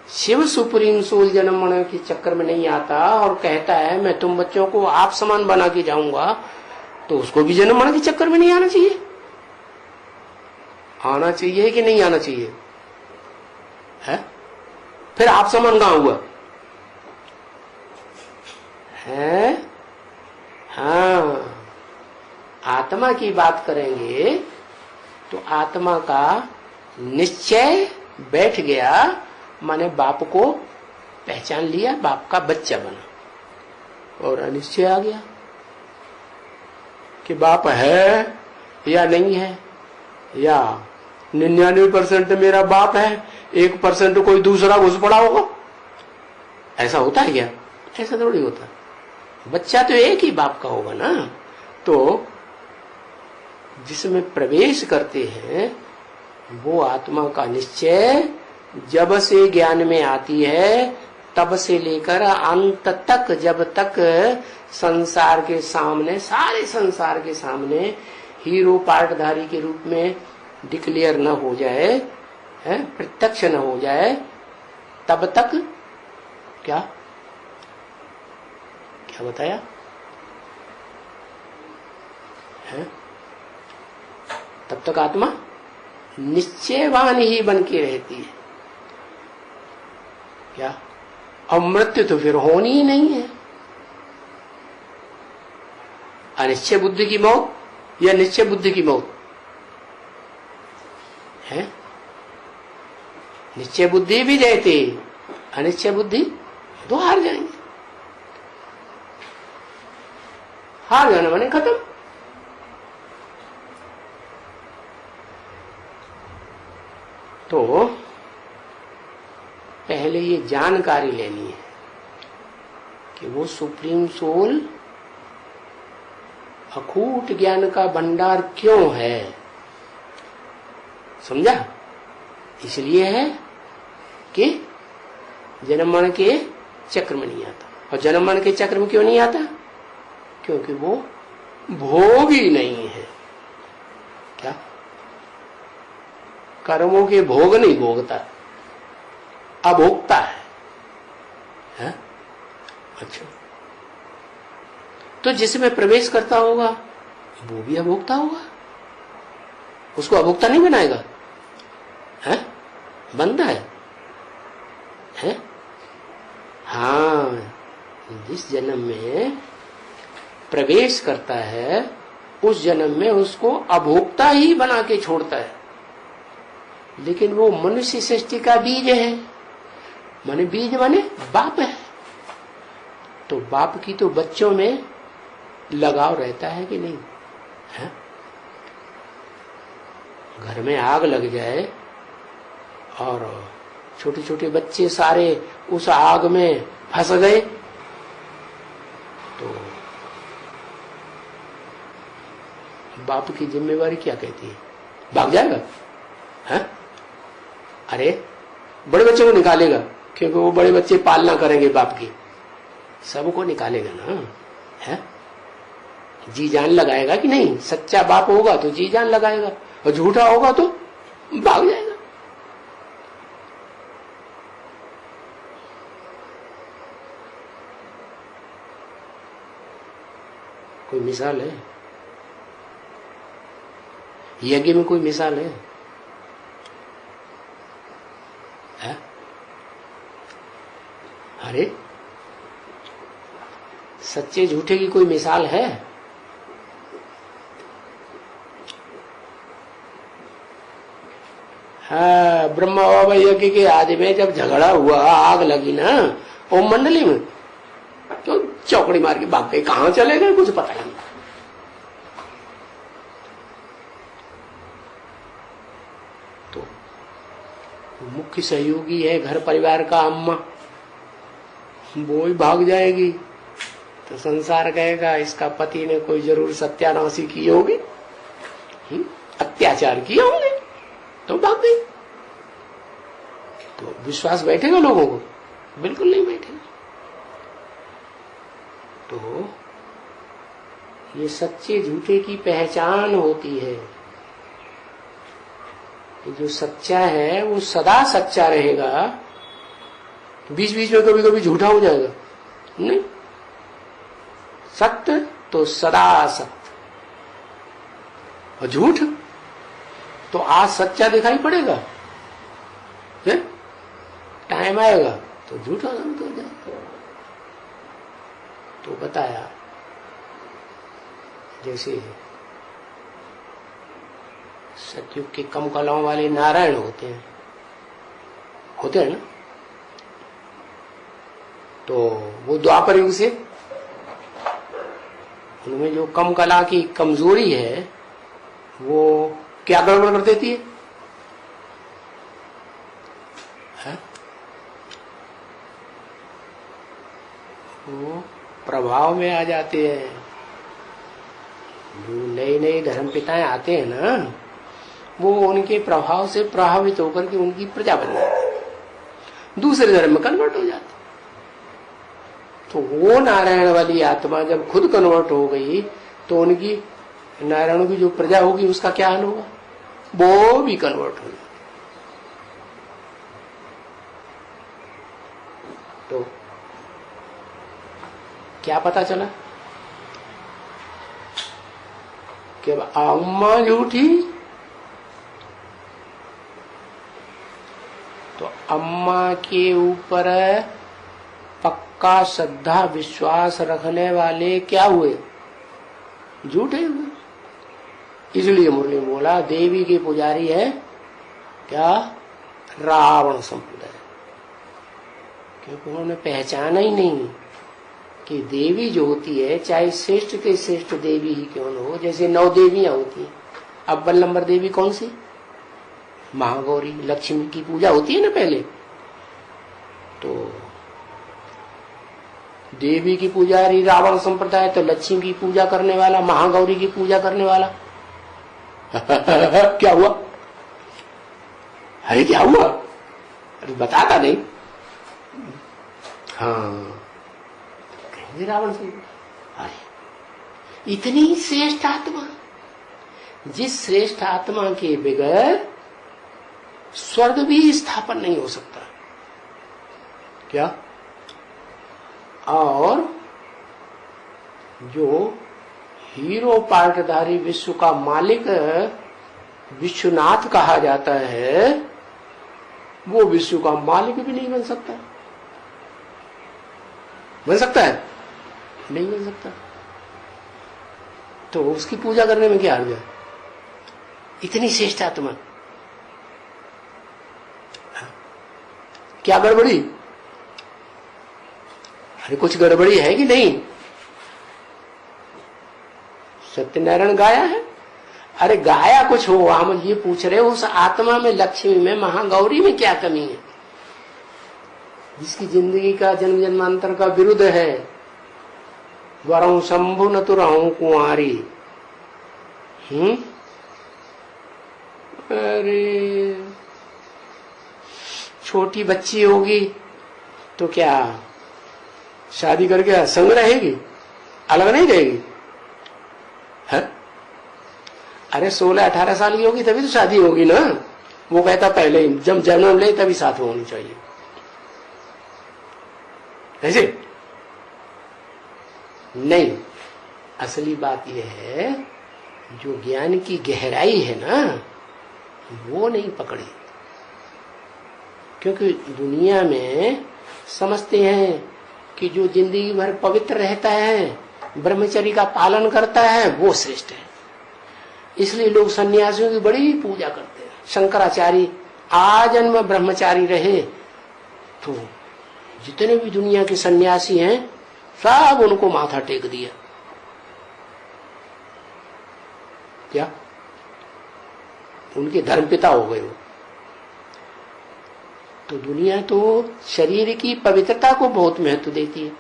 शिव सुप्रीम सोल जन्म मरण के चक्कर में नहीं आता और कहता है मैं तुम बच्चों को आप समान बना के जाऊंगा, तो उसको भी जन्म मरण के चक्कर में नहीं आना चाहिए? आना चाहिए कि नहीं आना चाहिए? है? फिर आप समान कहां हुआ है? हाँ, आत्मा की बात करेंगे तो आत्मा का निश्चय बैठ गया, माने बाप को पहचान लिया, बाप का बच्चा बना, और अनिश्चय आ गया कि बाप है या नहीं है, या 99% मेरा बाप है, 1% कोई दूसरा घुस पड़ा होगा। ऐसा होता है क्या? ऐसा थोड़ी होता। बच्चा तो एक ही बाप का होगा ना। तो जिसमें प्रवेश करते हैं वो आत्मा का निश्चय जब से ज्ञान में आती है तब से लेकर अंत तक, जब तक संसार के सामने, सारे संसार के सामने हीरो पार्टधारी के रूप में डिक्लेयर न हो जाए, है प्रत्यक्ष न हो जाए, तब तक क्या क्या बताया है? तब तक आत्मा निश्चयवान ही बन के रहती है। क्या? और मृत्यु तो फिर होनी ही नहीं है। अनिश्चय बुद्धि की मौत या निश्चय बुद्धि की मौत है? निश्चय बुद्धि भी रहती, अनिश्चय बुद्धि तो हार जाएंगे। हार जाना माने खत्म। तो पहले ये जानकारी लेनी है कि वो सुप्रीम सोल अखूट ज्ञान का भंडार क्यों है। समझा? इसलिए है कि जन्म मरण के चक्र में नहीं आता। और जन्म मरण के चक्र में क्यों नहीं आता? क्योंकि वो भोग ही नहीं है। क्या? कर्मों के भोग नहीं भोगता, अभोक्ता है? अच्छा, तो जिसमें प्रवेश करता होगा वो भी अभोक्ता होगा, उसको अभोक्ता नहीं बनाएगा? है? बनता है? हाँ, जिस जन्म में प्रवेश करता है उस जन्म में उसको अभोक्ता ही बना के छोड़ता है। लेकिन वो मनुष्य सृष्टि का बीज है, माने बीज माने बाप है। तो बाप की तो बच्चों में लगाव रहता है कि नहीं है? घर में आग लग जाए और छोटे छोटे बच्चे सारे उस आग में फंस गए तो बाप की जिम्मेवारी क्या कहती है? भाग जाएगा? है? अरे बड़े बच्चे को निकालेगा, क्योंकि वो बड़े बच्चे पालना करेंगे बाप की, सबको निकालेगा ना। है? जी जान लगाएगा कि नहीं? सच्चा बाप होगा तो जी जान लगाएगा, और झूठा होगा तो भाग जाएगा। कोई मिसाल है? यज्ञ में कोई मिसाल है? है? अरे सच्चे झूठे की कोई मिसाल है? हाँ, ब्रह्मा बाबा यज्ञ के आदि में जब झगड़ा हुआ, आग लगी ना ओम मंडली में, तो चौकड़ी मार के भाग गए, कहां चले गए कुछ पता नहीं। तो मुख्य सहयोगी है घर परिवार का अम्मा, वो ही भाग जाएगी तो संसार कहेगा इसका पति ने कोई जरूर सत्यानाशी की होगी, अत्याचार किए होंगे, तो भाग गई। तो विश्वास बैठेगा लोगों को? बिल्कुल नहीं बैठेगा। तो ये सच्चे झूठे की पहचान होती है। जो सच्चा है वो सदा सच्चा रहेगा, बीच बीच में कभी कभी झूठा हो जाएगा नहीं। सत्य तो सदा सत्य, और झूठ तो आज सच्चा दिखाई पड़ेगा, टाइम आएगा तो झूठा हो जाएगा। तो बताया जैसे सतयुग के कम कलाओं वाले नारायण होते हैं ना, तो वो द्वापर युग से उनमें जो कम कला की कमजोरी है वो क्या गड़बड़ कर देती है? वो प्रभाव में आ जाते हैं। जो नए नए धर्म पिताएं आते हैं ना, वो उनके प्रभाव से प्रभावित होकर के उनकी प्रजा बन जाती है, दूसरे धर्म में कन्वर्ट हो जाती। तो वो नारायण वाली आत्मा जब खुद कन्वर्ट हो गई तो उनकी नारायणों की जो प्रजा होगी उसका क्या हाल होगा? वो भी कन्वर्ट हो जाती। तो क्या पता चला कि अम्मा झूठी तो अम्मा के ऊपर पक्का श्रद्धा विश्वास रखने वाले क्या हुए? झूठे हुए। इसलिए मुरली में बोला देवी के पुजारी है क्या? रावण संप्रदाय, क्योंकि उन्होंने पहचाना ही नहीं कि देवी जो होती है चाहे श्रेष्ठ के श्रेष्ठ देवी ही क्यों न हो, जैसे 9 देवियां होती हैं, अव्वल नंबर देवी कौन सी? महागौरी, लक्ष्मी की पूजा होती है ना पहले। तो देवी की पुजारी रावण संप्रदाय, तो लक्ष्मी की पूजा करने वाला, महागौरी की पूजा करने वाला क्या हुआ? अरे क्या हुआ? अरे बताता नहीं। हाँ, रावण से अरे इतनी श्रेष्ठ आत्मा, जिस श्रेष्ठ आत्मा के बगैर स्वर्ग भी स्थापन नहीं हो सकता। क्या? और जो हीरो पार्टधारी विश्व का मालिक विश्वनाथ कहा जाता है, वो विश्व का मालिक भी नहीं बन सकता। बन सकता है? नहीं बन सकता। तो उसकी पूजा करने में क्या हर्ज है? इतनी श्रेष्ठ आत्मा, क्या गड़बड़ी? अरे कुछ गड़बड़ी है कि नहीं? सत्यनारायण गाया है। अरे गाया कुछ हो, हम ये पूछ रहे हो उस आत्मा में, लक्ष्मी में, महागौरी में क्या कमी है, जिसकी जिंदगी का जन्म जन्मांतर का विरुद्ध है? वरऊ शंभु न तो रहूं कुंवारी। अरे छोटी बच्ची होगी तो क्या शादी करके संग रहेगी, अलग नहीं रहेगी? है? अरे 16-18 साल की होगी तभी तो शादी होगी ना। वो कहता पहले ही जब जन्म ले तभी साथ में होनी चाहिए, ऐसे नहीं। असली बात यह है जो ज्ञान की गहराई है ना, वो नहीं पकड़ी। क्योंकि दुनिया में समझते हैं कि जो जिंदगी भर पवित्र रहता है, ब्रह्मचर्य का पालन करता है, वो श्रेष्ठ है। इसलिए लोग सन्यासियों की बड़ी पूजा करते हैं। शंकराचार्य आजन्म ब्रह्मचारी रहे तो जितने भी दुनिया के सन्यासी हैं सब उनको माथा टेक दिया। क्या उनके धर्मपिता हो गए वो। तो दुनिया तो शरीर की पवित्रता को बहुत महत्व देती है,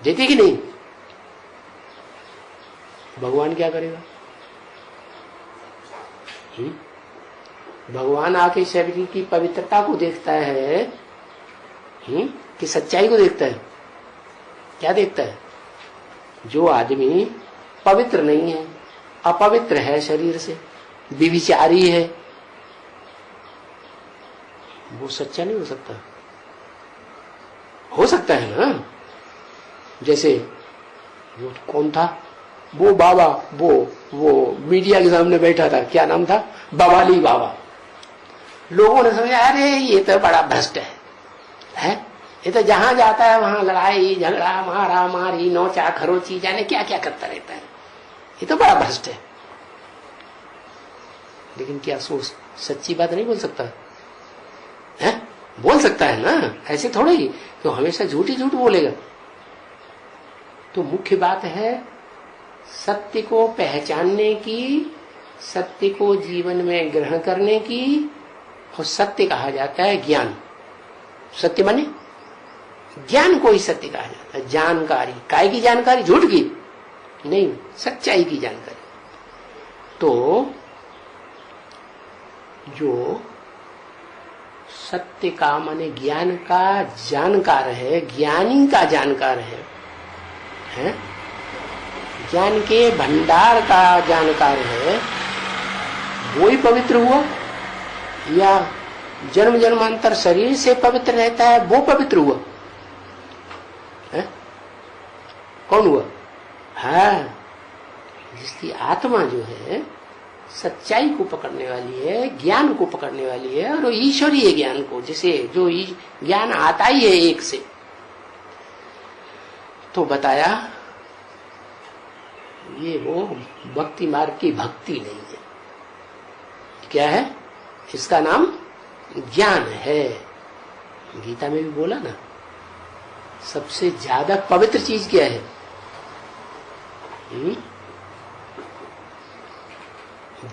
देती कि नहीं? भगवान क्या करेगा? भगवान आके शरीर की पवित्रता को देखता है कि सच्चाई को देखता है? क्या देखता है? जो आदमी पवित्र नहीं है, अपवित्र है, शरीर से व्यभिचारी है, वो सच्चा नहीं हो सकता। हो सकता है ना? जैसे वो कौन था वो बाबा, वो मीडिया के सामने बैठा था, क्या नाम था? बवाली बाबा। लोगों ने समझा अरे ये तो बड़ा भ्रष्ट है? ये तो जहां जाता है वहां लड़ाई झगड़ा मारा मारी नोचा खरोची जाने क्या क्या करता रहता है, ये तो बड़ा भ्रष्ट है। लेकिन क्या सोच सच्ची बात नहीं बोल सकता है? बोल सकता है ना, ऐसे थोड़े ही तो हमेशा झूठ ही झूठ बोलेगा। तो मुख्य बात है सत्य को पहचानने की, सत्य को जीवन में ग्रहण करने की, और सत्य कहा जाता है ज्ञान। सत्य माने ज्ञान को ही सत्य कहा जाता है। जानकारी, काय की जानकारी? झूठ की नहीं, सच्चाई की जानकारी। तो जो सत्य का माने ज्ञान का जानकार है, ज्ञानी का जानकार है? ज्ञान के भंडार का जानकार है, वो ही पवित्र हुआ? या जन्म जन्मांतर शरीर से पवित्र रहता है वो पवित्र हुआ? कौन हुआ? जिसकी आत्मा जो है सच्चाई को पकड़ने वाली है, ज्ञान को पकड़ने वाली है, और ईश्वरीय ज्ञान को, जिसे जो ज्ञान आता ही है एक से। तो बताया ये वो भक्ति मार्ग की भक्ति नहीं है। क्या है? इसका नाम ज्ञान है। गीता में भी बोला ना, सबसे ज्यादा पवित्र चीज क्या है?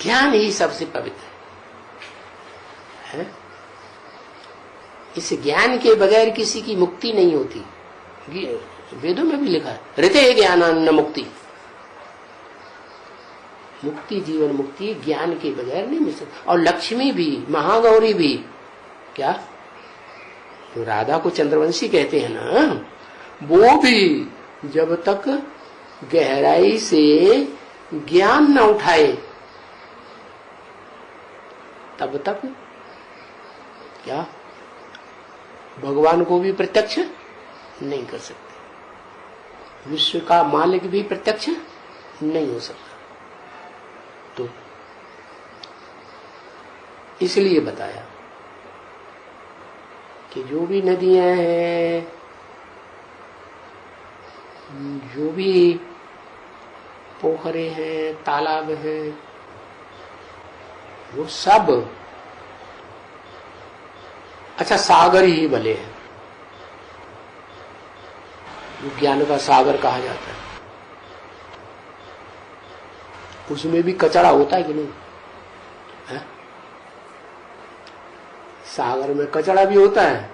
ज्ञान ही सबसे पवित्र है। इस ज्ञान के बगैर किसी की मुक्ति नहीं होती। वेदों में भी लिखा है ऋते ज्ञानान्न मुक्ति। मुक्ति, जीवन मुक्ति ज्ञान के बगैर नहीं मिल सकती। और लक्ष्मी भी, महागौरी भी, क्या तो राधा को चंद्रवंशी कहते हैं ना, वो भी जब तक गहराई से ज्ञान न उठाए तब तक क्या भगवान को भी प्रत्यक्ष नहीं कर सकते, विश्व का मालिक भी प्रत्यक्ष नहीं हो सकता। तो इसलिए बताया कि जो भी नदियां हैं, जो भी पोखरे हैं, तालाब हैं, वो सब अच्छा सागर ही भले हैं। ज्ञान का सागर कहा जाता है। उसमें भी कचरा होता है कि नहीं? है? सागर में कचरा भी होता है,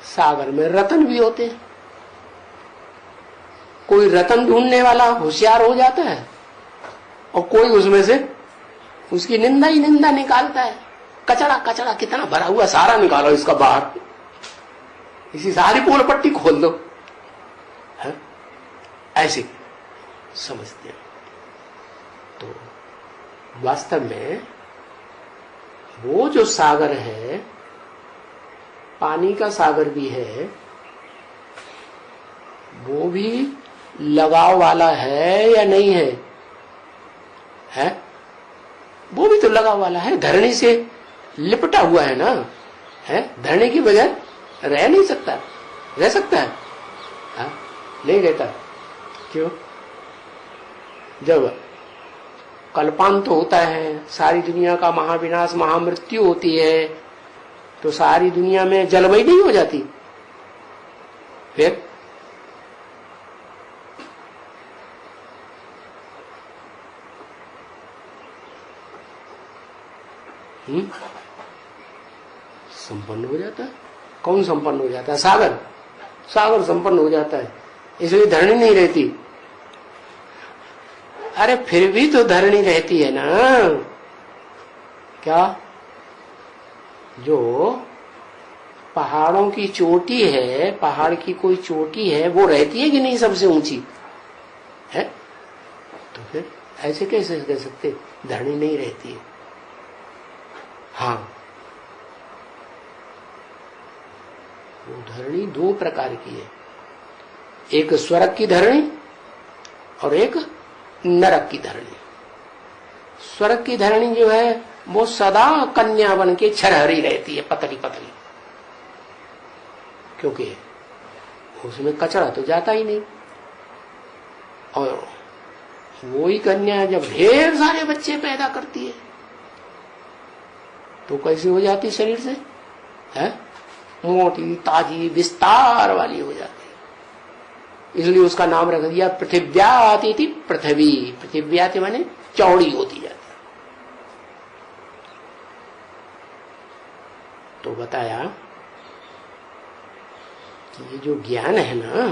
सागर में रतन भी होते हैं। कोई रतन ढूंढने वाला होशियार हो जाता है और कोई उसमें से उसकी निंदा ही निंदा निकालता है। कचरा कचरा कितना भरा हुआ, सारा निकालो इसका बाहर, इसी सारी पूल पट्टी खोल दो, है? ऐसे समझते हैं। तो वास्तव में वो जो सागर है, पानी का सागर भी है, वो भी लगाव वाला है या नहीं है? है? वो भी तो लगाव वाला है, धरनी से लिपटा हुआ है ना, है? धरनी के बगैर रह नहीं सकता। रह सकता है? नहीं रहता। क्यों? जब कल्पांत होता है, सारी दुनिया का महाविनाश महामृत्यु होती है, तो सारी दुनिया में जलमय नहीं हो जाती? फिर संपन्न हो जाता है। कौन संपन्न हो जाता है? सागर। सागर संपन्न हो जाता है, इसलिए धरणी नहीं रहती। अरे फिर भी तो धरणी रहती है ना। क्या? जो पहाड़ों की चोटी है, पहाड़ की कोई चोटी है, वो रहती है कि नहीं सबसे ऊंची है? तो फिर ऐसे कैसे कह सकते धरणी नहीं रहती है? हाँ, वो धरणी दो प्रकार की है, एक स्वर्ग की धरणी और एक नरक की धरणी। स्वर्ग की धरणी जो है वो सदा कन्या बन के छरहरी रहती है, पतली पतली, क्योंकि उसमें कचरा तो जाता ही नहीं। और वही कन्या जब ढेर सारे बच्चे पैदा करती है तो कैसी हो जाती शरीर से? है मोटी ताजी विस्तार वाली हो जाती। इसलिए उसका नाम रख दिया पृथिव्याति थी। पृथ्वी, पृथिव्याति माने चौड़ी होती जाती। तो बताया कि ये जो ज्ञान है ना,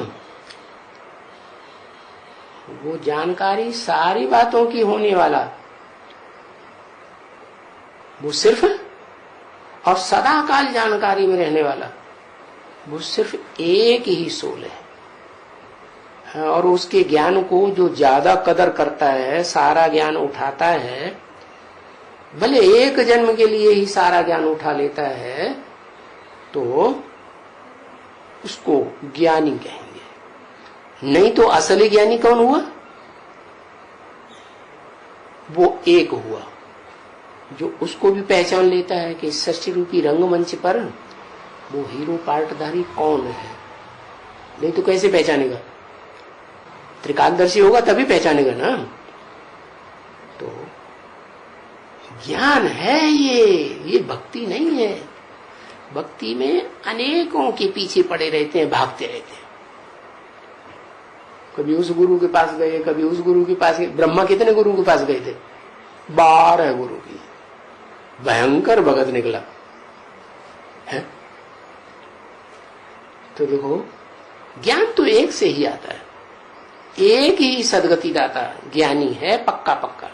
वो जानकारी सारी बातों की होने वाला, वो सिर्फ और सदा काल जानकारी में रहने वाला, वो सिर्फ एक ही सोल है। और उसके ज्ञान को जो ज्यादा कदर करता है, सारा ज्ञान उठाता है, भले एक जन्म के लिए ही सारा ज्ञान उठा लेता है, तो उसको ज्ञानी कहेंगे। नहीं तो असली ज्ञानी कौन हुआ? वो एक हुआ जो उसको भी पहचान लेता है कि सृष्टि रूपी रंगमंच पर वो हीरो पार्टधारी कौन है। नहीं तो कैसे पहचानेगा? त्रिकालदर्शी होगा तभी पहचानेगा ना। तो ज्ञान है ये भक्ति नहीं है। भक्ति में अनेकों के पीछे पड़े रहते हैं, भागते रहते हैं। कभी उस गुरु के पास गए, कभी उस गुरु के पास गए। ब्रह्मा कितने गुरु के पास गए थे? 12 गुरु की। भयंकर भगत निकला है। तो देखो, ज्ञान तो एक से ही आता है, एक ही सदगति दाता ज्ञानी है, पक्का पक्का।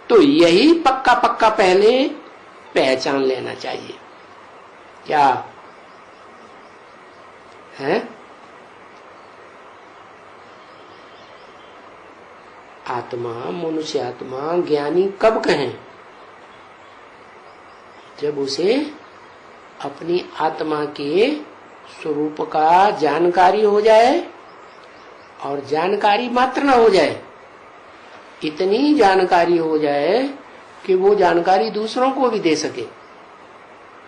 तो यही पक्का पक्का पहले पहचान लेना चाहिए। क्या है? आत्मा, मनुष्य आत्मा ज्ञानी कब कहें? जब उसे अपनी आत्मा के स्वरूप का जानकारी हो जाए, और जानकारी मात्र न हो जाए, इतनी जानकारी हो जाए कि वो जानकारी दूसरों को भी दे सके।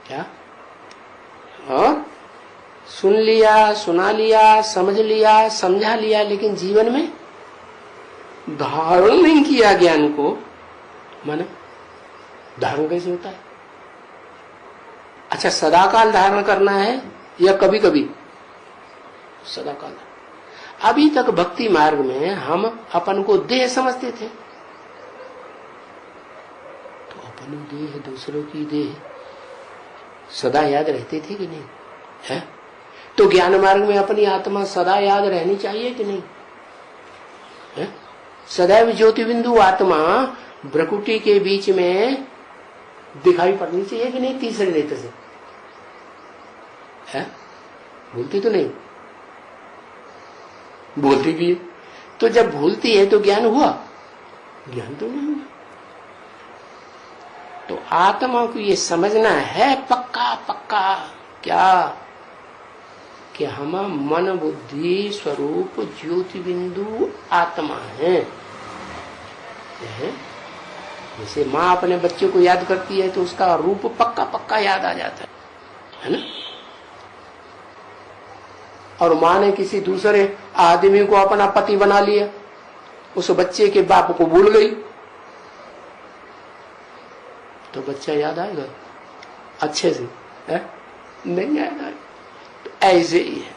क्या? और सुन लिया, सुना लिया, समझ लिया, समझा लिया, लेकिन जीवन में धारण नहीं किया ज्ञान को। माने धारण कैसे होता है? अच्छा, सदाकाल धारण करना है या कभी कभी? सदाकाल। अभी तक भक्ति मार्ग में हम अपन को देह समझते थे, तो अपनी देह, दूसरों की देह सदा याद रहते थे कि नहीं है? तो ज्ञान मार्ग में अपनी आत्मा सदा याद रहनी चाहिए कि नहीं है? सदैव ज्योति बिंदु आत्मा भ्रकुटी के बीच में दिखाई पड़नी चाहिए कि नहीं? तीसरे नेत्र से है? भूलती तो नहीं? बोलती भी है। तो जब भूलती है तो ज्ञान हुआ? ज्ञान तो नहीं हुआ। तो आत्मा को ये समझना है पक्का पक्का, क्या कि हम मन बुद्धि स्वरूप ज्योति बिंदु आत्मा है। जैसे माँ अपने बच्चे को याद करती है तो उसका रूप पक्का पक्का याद आ जाता है ना? और माँ ने किसी दूसरे आदमी को अपना पति बना लिया, उस बच्चे के बाप को भूल गई, तो बच्चा याद आएगा अच्छे से, है? नहीं याद आएगा। तो ऐसे ही है,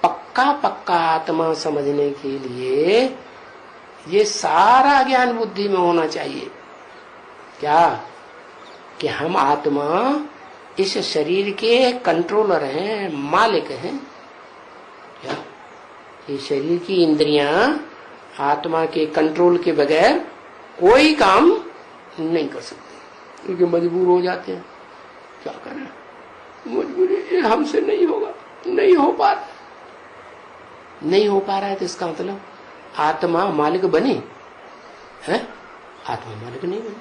पक्का पक्का आत्मा समझने के लिए ये सारा ज्ञान बुद्धि में होना चाहिए। क्या कि हम आत्मा इस शरीर के कंट्रोलर हैं, मालिक हैं। क्या ये शरीर की इंद्रियां आत्मा के कंट्रोल के बगैर कोई काम नहीं कर सकते, क्योंकि मजबूर हो जाते हैं। क्या करें, मजबूरी, ये हमसे नहीं होगा, नहीं हो पा रहा, नहीं हो पा रहा है। तो इसका मतलब आत्मा मालिक बनी है? आत्मा मालिक नहीं बनी,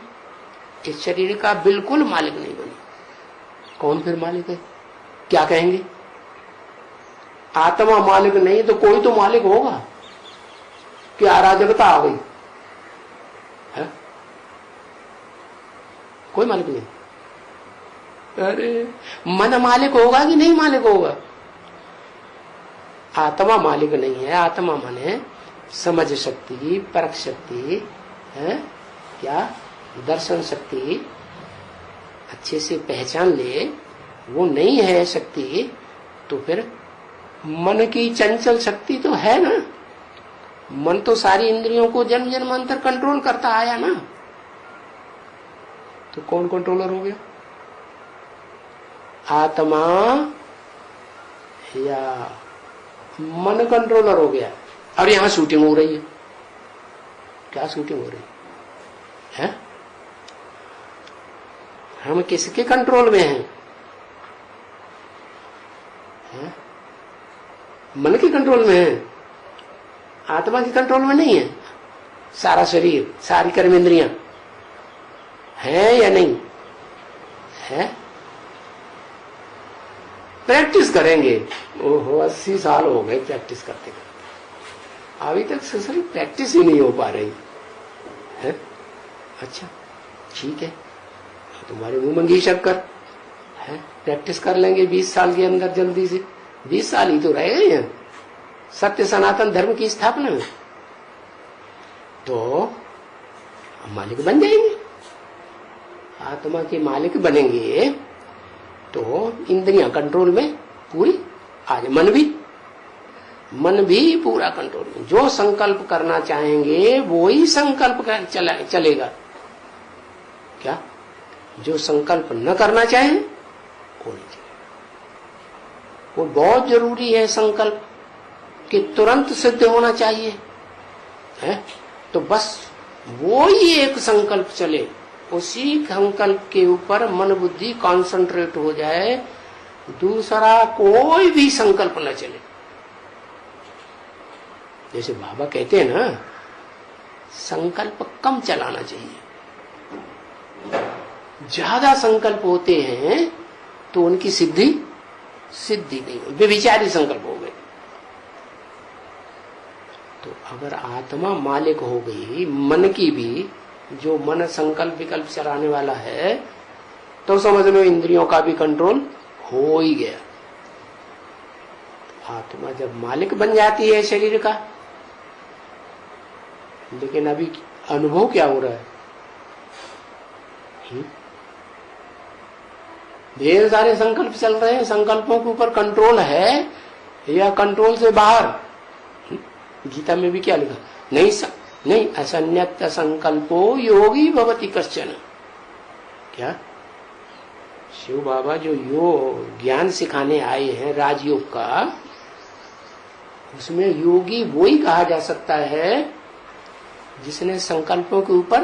इस शरीर का बिल्कुल मालिक नहीं बनी। कौन फिर मालिक है? क्या कहेंगे? आत्मा मालिक नहीं तो कोई तो मालिक होगा। क्या अराजकता आ गई है? कोई मालिक नहीं। अरे मन मालिक होगा कि नहीं मालिक होगा? आत्मा मालिक नहीं है। आत्मा मन है समझ शक्ति, परख शक्ति है, क्या दर्शन शक्ति, अच्छे से पहचान ले, वो नहीं है शक्ति। तो फिर मन की चंचल शक्ति तो है ना। मन तो सारी इंद्रियों को जन्म जन्मांतर कंट्रोल करता आया ना। तो कौन कंट्रोलर हो गया? आत्मा या मन कंट्रोलर हो गया। और यहां शूटिंग हो रही है। क्या शूटिंग हो रही है? हम किसके कंट्रोल में हैं? है? मन के कंट्रोल में है, आत्मा के कंट्रोल में नहीं है। सारा शरीर, सारी कर्मेंद्रियां है या नहीं है? प्रैक्टिस करेंगे। ओहो 80 साल हो गए प्रैक्टिस करते करते, अभी तक सही प्रैक्टिस ही नहीं हो पा रही है। अच्छा ठीक है, तुम्हारे मुंह मंगी शक्कर है, प्रैक्टिस कर लेंगे 20 साल के अंदर, जल्दी से। 20 साल ही तो रह गए हैं सत्य सनातन धर्म की स्थापना में, तो हम मालिक बन जाएंगे। आत्मा के मालिक बनेंगे तो इंद्रियां कंट्रोल में पूरी आ जाए। मन भी पूरा कंट्रोल में। जो संकल्प करना चाहेंगे वो ही संकल्प चलेगा। क्या जो संकल्प न करना चाहे वो नहीं चलेगा। वो बहुत जरूरी है संकल्प कि तुरंत सिद्ध होना चाहिए है। तो बस वो ही एक संकल्प चले, उसी संकल्प के ऊपर मन बुद्धि कॉन्सेंट्रेट हो जाए, दूसरा कोई भी संकल्प न चले। जैसे बाबा कहते हैं ना, संकल्प कम चलाना चाहिए। ज्यादा संकल्प होते हैं तो उनकी सिद्धि नहीं, व्यभिचारी संकल्प हो गए। तो अगर आत्मा मालिक हो गई मन की भी, जो मन संकल्प विकल्प चलाने वाला है, तो समझ लो इंद्रियों का भी कंट्रोल हो ही गया। आत्मा जब मालिक बन जाती है शरीर का, लेकिन अभी अनुभव क्या हो रहा है? ढेर सारे संकल्प चल रहे हैं। संकल्पों के ऊपर कंट्रोल है या कंट्रोल से बाहर? गीता में भी क्या लिखा? नहीं असन्यत संकल्पो योगी भवति कश्चन। क्या शिव बाबा जो योग ज्ञान सिखाने आए हैं राजयोग का, उसमें योगी वो ही कहा जा सकता है जिसने संकल्पों के ऊपर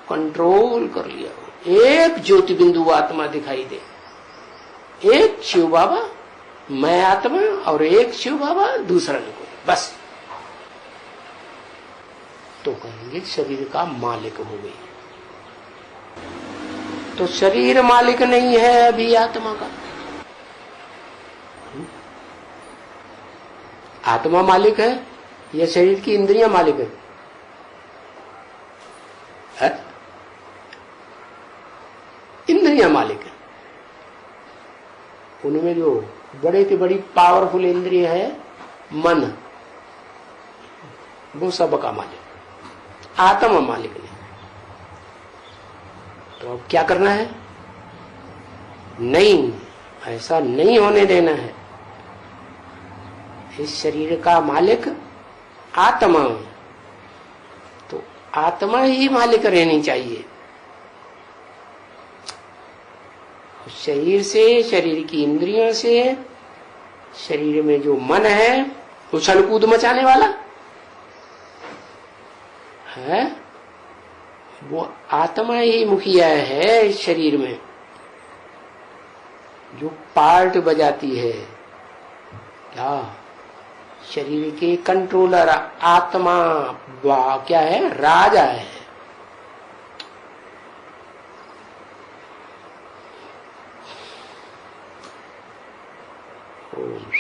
कंट्रोल कर लिया हो। एक ज्योति बिंदु आत्मा दिखाई दे, एक शिव बाबा मैं आत्मा और एक शिव बाबा दूसरा नहीं कोई, बस तो कहेंगे शरीर का मालिक हो गई। तो शरीर मालिक नहीं है अभी आत्मा का। आत्मा मालिक है या शरीर की इंद्रियां मालिक है? इंद्रियां मालिक है। उनमें जो बड़े से बड़ी पावरफुल इंद्रिय है मन, वो सबका मालिक। आत्मा मालिक नहीं। तो अब क्या करना है? नहीं, ऐसा नहीं होने देना है। इस शरीर का मालिक आत्मा, तो आत्मा ही मालिक रहनी चाहिए। शरीर से, शरीर की इंद्रियों से, शरीर में जो मन है उछल कूद मचाने वाला है, वो आत्मा ही मुखिया है इस शरीर में, जो पार्ट बजाती है। क्या? शरीर के कंट्रोलर आत्मा क्या है? राजा है। ओम